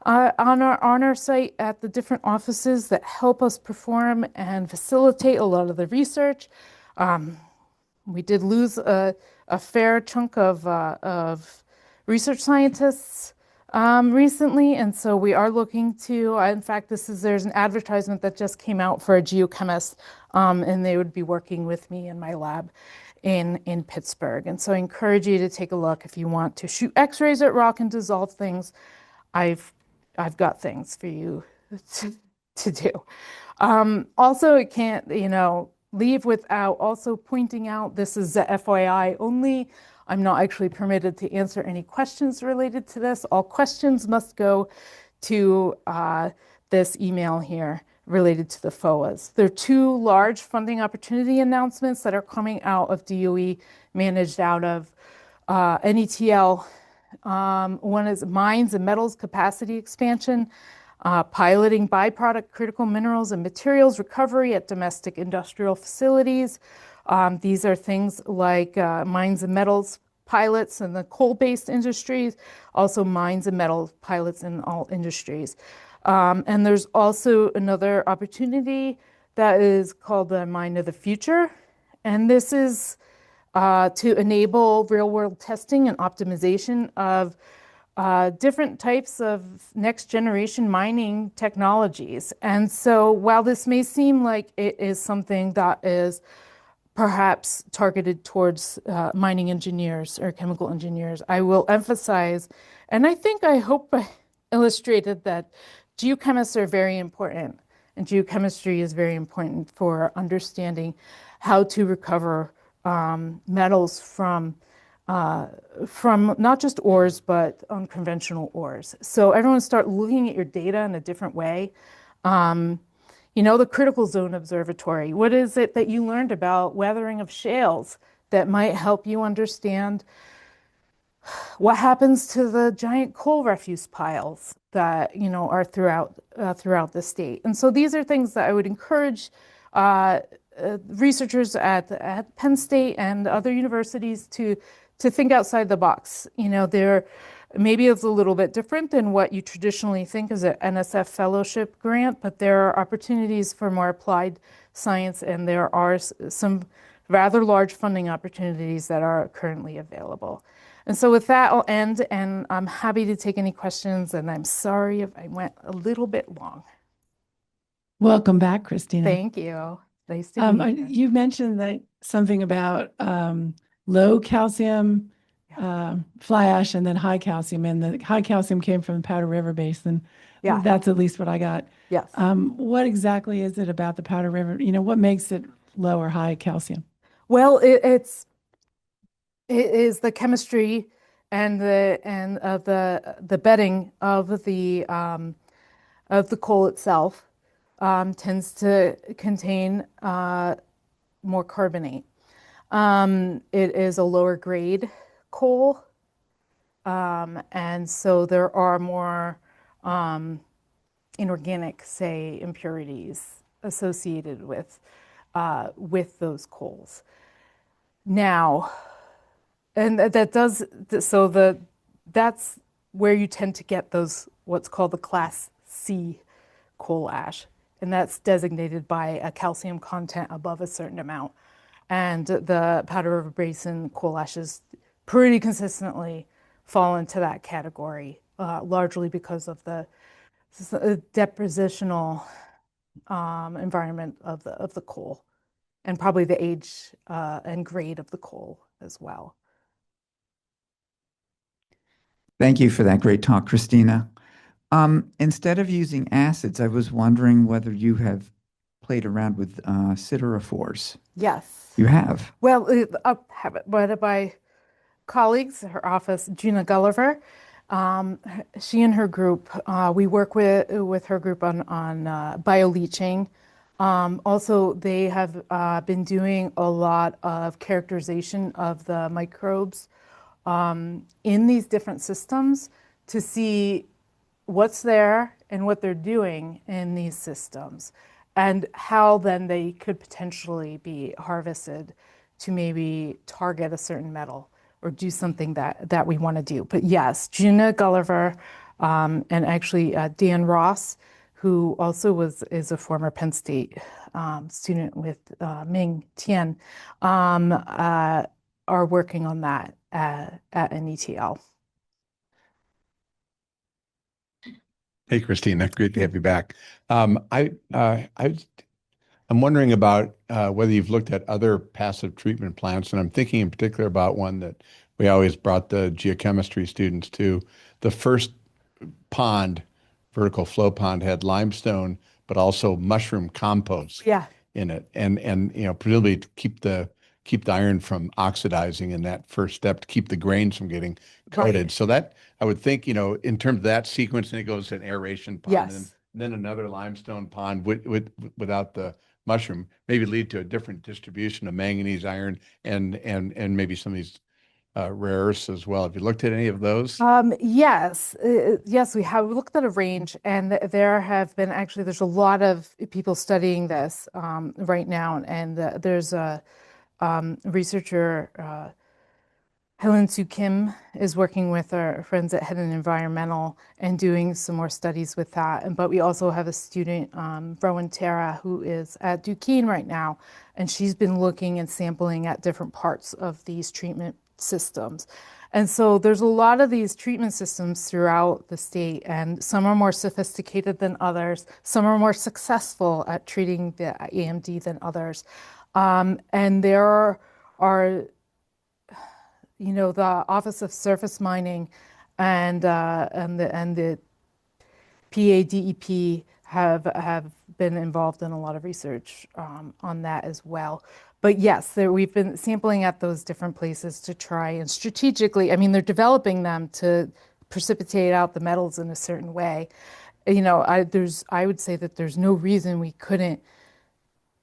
on our site at the different offices that help us perform and facilitate a lot of the research. We did lose a fair chunk of research scientists recently, and so we are looking to, in fact, there's an advertisement that just came out for a geochemist, and they would be working with me in my lab in Pittsburgh. And so I encourage you to take a look if you want to shoot x-rays at rock and dissolve things. I've got things for you to do. Also, it can't, leave without also pointing out this is a FYI only. I'm not actually permitted to answer any questions related to this. All questions must go to this email here related to the FOAs. There are 2 large funding opportunity announcements that are coming out of DOE, managed out of NETL. One is mines and metals capacity expansion, piloting byproduct critical minerals and materials recovery at domestic industrial facilities. These are things like mines and metals pilots in the coal-based industries, also mines and metal pilots in all industries. And there's also another opportunity that is called the Mine of the Future. And this is to enable real-world testing and optimization of different types of next-generation mining technologies. And so while this may seem like it is something that is perhaps targeted towards mining engineers or chemical engineers, I will emphasize, and I hope I illustrated that geochemists are very important, and geochemistry is very important for understanding how to recover metals from not just ores, but unconventional ores. So everyone start looking at your data in a different way. The critical zone observatory. What is it that you learned about weathering of shales that might help you understand what happens to the giant coal refuse piles that are throughout the state? And so these are things that I would encourage researchers at Penn State and other universities to think outside the box. Maybe it's a little bit different than what you traditionally think as an NSF fellowship grant, but there are opportunities for more applied science, and there are some rather large funding opportunities that are currently available. And so with that, I'll end, and I'm happy to take any questions, and I'm sorry if I went a little bit long. Welcome back, Christina. Thank you. Nice to be here. You mentioned that something about low calcium fly ash and then high calcium, and the high calcium came from the Powder River Basin. Yeah. That's at least what I got. Yes. What exactly is it about the Powder River? What makes it low or high calcium? Well, it is the chemistry and the bedding of the coal itself tends to contain more carbonate. It is a lower grade coal, and so there are more inorganic, say, impurities associated with those coals. Now, and that's where you tend to get those what's called the Class C coal ash, and that's designated by a calcium content above a certain amount. And the Powder River Basin coal ashes pretty consistently fall into that category, largely because of the depositional environment of the coal, and probably the age and grade of the coal as well. Thank you for that great talk, Christina. Instead of using acids, I was wondering whether you have played around with siderophores. Yes. You have? Well, I have it. One of my colleagues, her office, Gina Gulliver, she and her group, we work with her group on bioleaching. Also, they have been doing a lot of characterization of the microbes in these different systems to see what's there and what they're doing in these systems, and how then they could potentially be harvested to maybe target a certain metal or do something that we want to do. But yes, Gina Gulliver, and actually Dan Ross, who also is a former Penn State student with Ming Tian, are working on that at NETL. Hey, Christina, great to have you back. I'm wondering about whether you've looked at other passive treatment plants, and I'm thinking in particular about one that we always brought the geochemistry students to. The first pond, vertical flow pond, had limestone, but also mushroom compost in it, and presumably to keep the iron from oxidizing in that first step, to keep the grains from getting coated. Right. So that I would think, in terms of that sequence, and it goes to an aeration pond, yes, and then another limestone pond without the mushroom, maybe lead to a different distribution of manganese, iron, and maybe some of these rare earths as well. Have you looked at any of those? Yes, we have looked at a range, and there's a lot of people studying this right now, and there's a researcher, Helen Sue Kim, is working with our friends at Head and Environmental and doing some more studies with that. But we also have a student, Rowan Tara, who is at Duquesne right now, and she's been looking and sampling at different parts of these treatment systems. And so there's a lot of these treatment systems throughout the state, and some are more sophisticated than others. Some are more successful at treating the AMD than others. And there are the Office of Surface Mining and the PADEP have been involved in a lot of research on that as well. But yes, we've been sampling at those different places to try and strategically, I mean, they're developing them to precipitate out the metals in a certain way. I would say that there's no reason we couldn't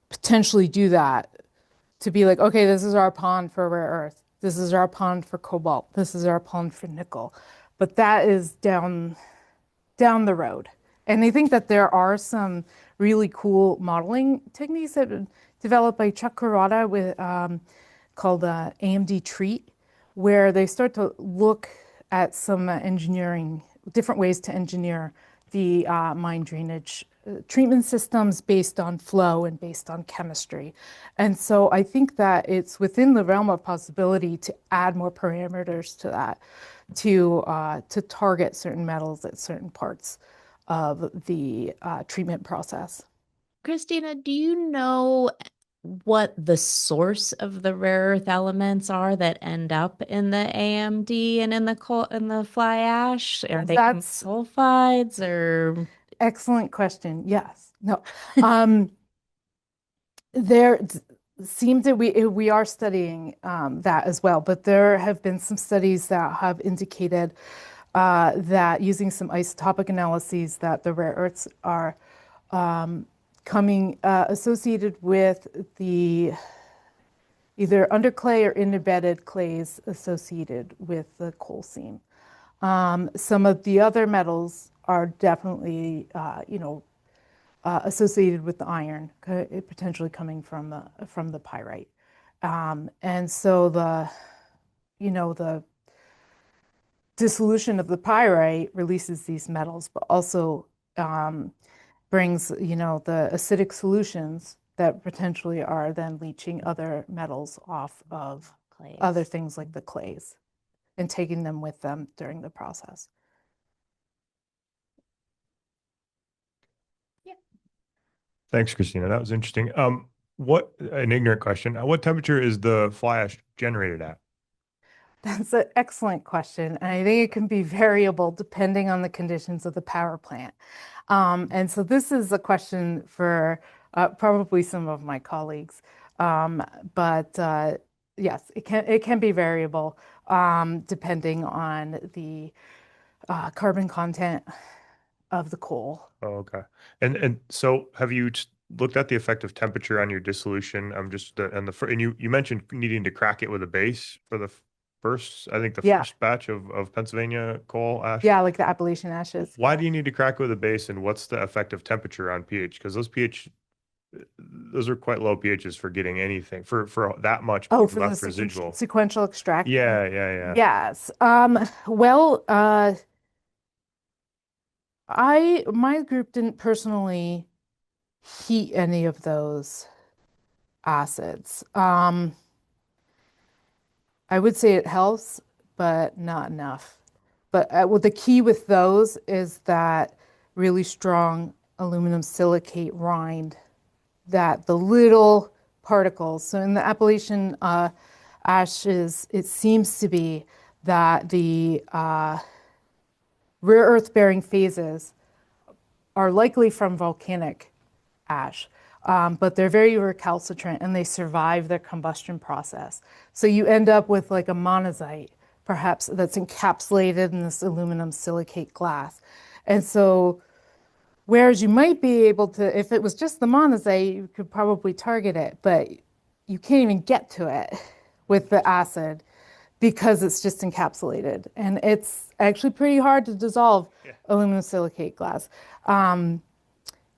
potentially do that, to be like, okay, this is our pond for rare earth. This is our pond for cobalt. This is our pond for nickel. But that is down the road. And I think that there are some really cool modeling techniques that have been developed by Chuck Kurata called AMD Treat, where they start to look at some engineering, different ways to engineer the mine drainage treatment systems based on flow and based on chemistry. And so I think that it's within the realm of possibility to add more parameters to that, to target certain metals at certain parts of the treatment process. Christina, do you know what the source of the rare earth elements are that end up in the AMD and in the fly ash? Are they sulfides or? Excellent question. Yes. No. There seems that we are studying that as well, but there have been some studies that have indicated that using some isotopic analyses that the rare earths are coming associated with the either underclay or interbedded clays associated with the coal seam. Some of the other metals are definitely, associated with the iron, potentially coming from the pyrite. And so the dissolution of the pyrite releases these metals, but also brings, the acidic solutions that potentially are then leaching other metals off of Clays. Other things like the clays and taking them with them during the process. Thanks, Christina. That was interesting. What an ignorant question. What temperature is the fly ash generated at? That's an excellent question. And I think it can be variable depending on the conditions of the power plant. And so this is a question for probably some of my colleagues. But yes, it can be variable depending on the carbon content of the coal. Oh, okay. And so have you looked at the effect of temperature on your dissolution? And you mentioned needing to crack it with a base for the first, I think the first batch of Pennsylvania coal ash. Yeah, like the Appalachian ashes. Why do you need to crack it with a base, and what's the effect of temperature on pH? Because those are quite low pHs for getting anything for that much for left the residual. sequential extraction. Yeah. Yes. Well, my group didn't personally heat any of those acids. I would say it helps, but not enough. But the key with those is that really strong aluminum silicate rind, that the little particles. So in the Appalachian ashes, it seems to be that the rare earth bearing phases are likely from volcanic ash, but they're very recalcitrant and they survive their combustion process. So you end up with like a monazite, perhaps, that's encapsulated in this aluminum silicate glass. And so whereas you might be able to, if it was just the monazite, you could probably target it, but you can't even get to it with the acid because it's just encapsulated. And it's actually pretty hard to dissolve aluminum silicate glass.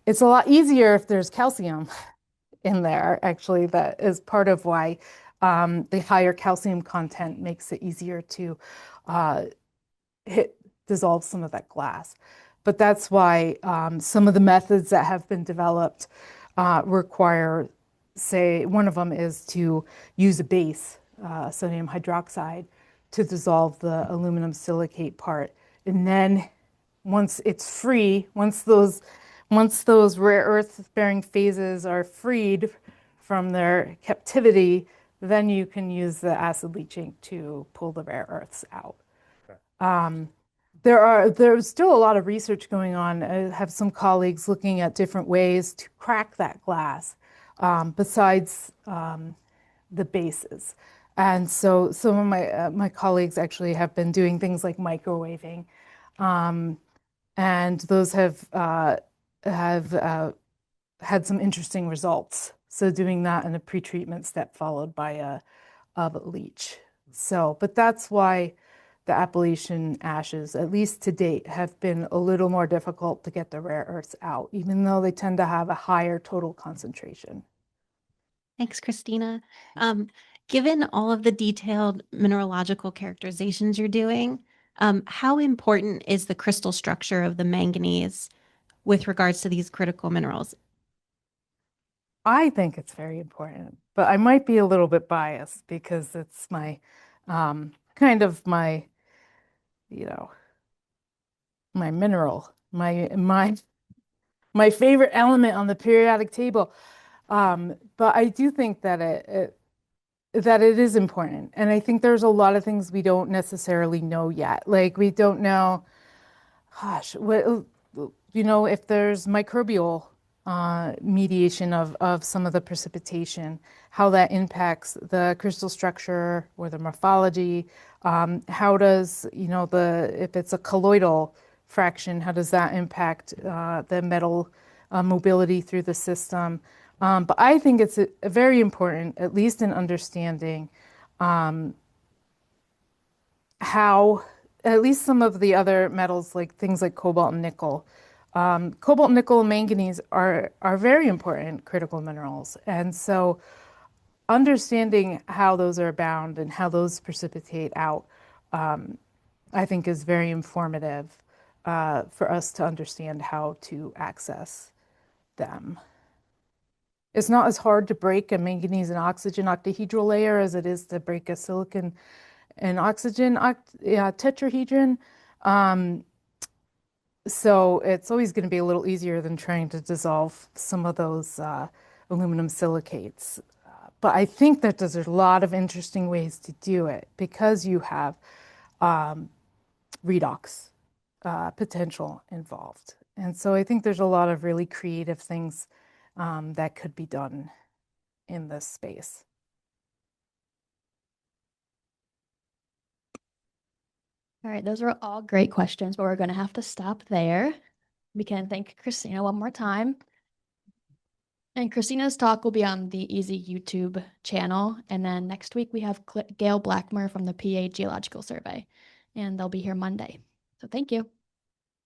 It's a lot easier if there's calcium in there, actually. That is part of why The higher calcium content makes it easier to dissolve some of that glass. But that's why some of the methods that have been developed require, say, one of them is to use a base, sodium hydroxide, to dissolve the aluminum silicate part. And then once it's free, once those rare earth bearing phases are freed from their captivity, then you can use the acid leaching to pull the rare earths out. There's still a lot of research going on. I have some colleagues looking at different ways to crack that glass besides the bases. And so some of my colleagues actually have been doing things like microwaving, and those have had some interesting results. So doing that in a pretreatment step followed by a leach. So, but that's why the Appalachian ashes, at least to date, have been a little more difficult to get the rare earths out, even though they tend to have a higher total concentration. Thanks, Christina. Given all of the detailed mineralogical characterizations you're doing, how important is the crystal structure of the manganese with regards to these critical minerals? I think it's very important, but I might be a little bit biased because it's my kind of my, you know, my mineral, my favorite element on the periodic table. But I do think that it is important. And I think there's a lot of things we don't necessarily know yet. Like we don't know, gosh, if there's microbial mediation of some of the precipitation, how that impacts the crystal structure or the morphology. How does, if it's a colloidal fraction, how does that impact the metal mobility through the system? But I think it's very important, at least in understanding how, at least some of the other metals, like things like cobalt and nickel. Cobalt, nickel, and manganese are very important critical minerals. And so understanding how those are bound and how those precipitate out, I think is very informative for us to understand how to access them. It's not as hard to break a manganese and oxygen octahedral layer as it is to break a silicon and oxygen tetrahedron. So it's always going to be a little easier than trying to dissolve some of those aluminum silicates. But I think that there's a lot of interesting ways to do it because you have redox potential involved. And so I think there's a lot of really creative things that could be done in this space. All right, those are all great questions, but we're going to have to stop there. We can thank Christina one more time. And Christina's talk will be on the Easy YouTube channel. And then next week we have Gail Blackmer from the PA Geological Survey, and they'll be here Monday. So thank you.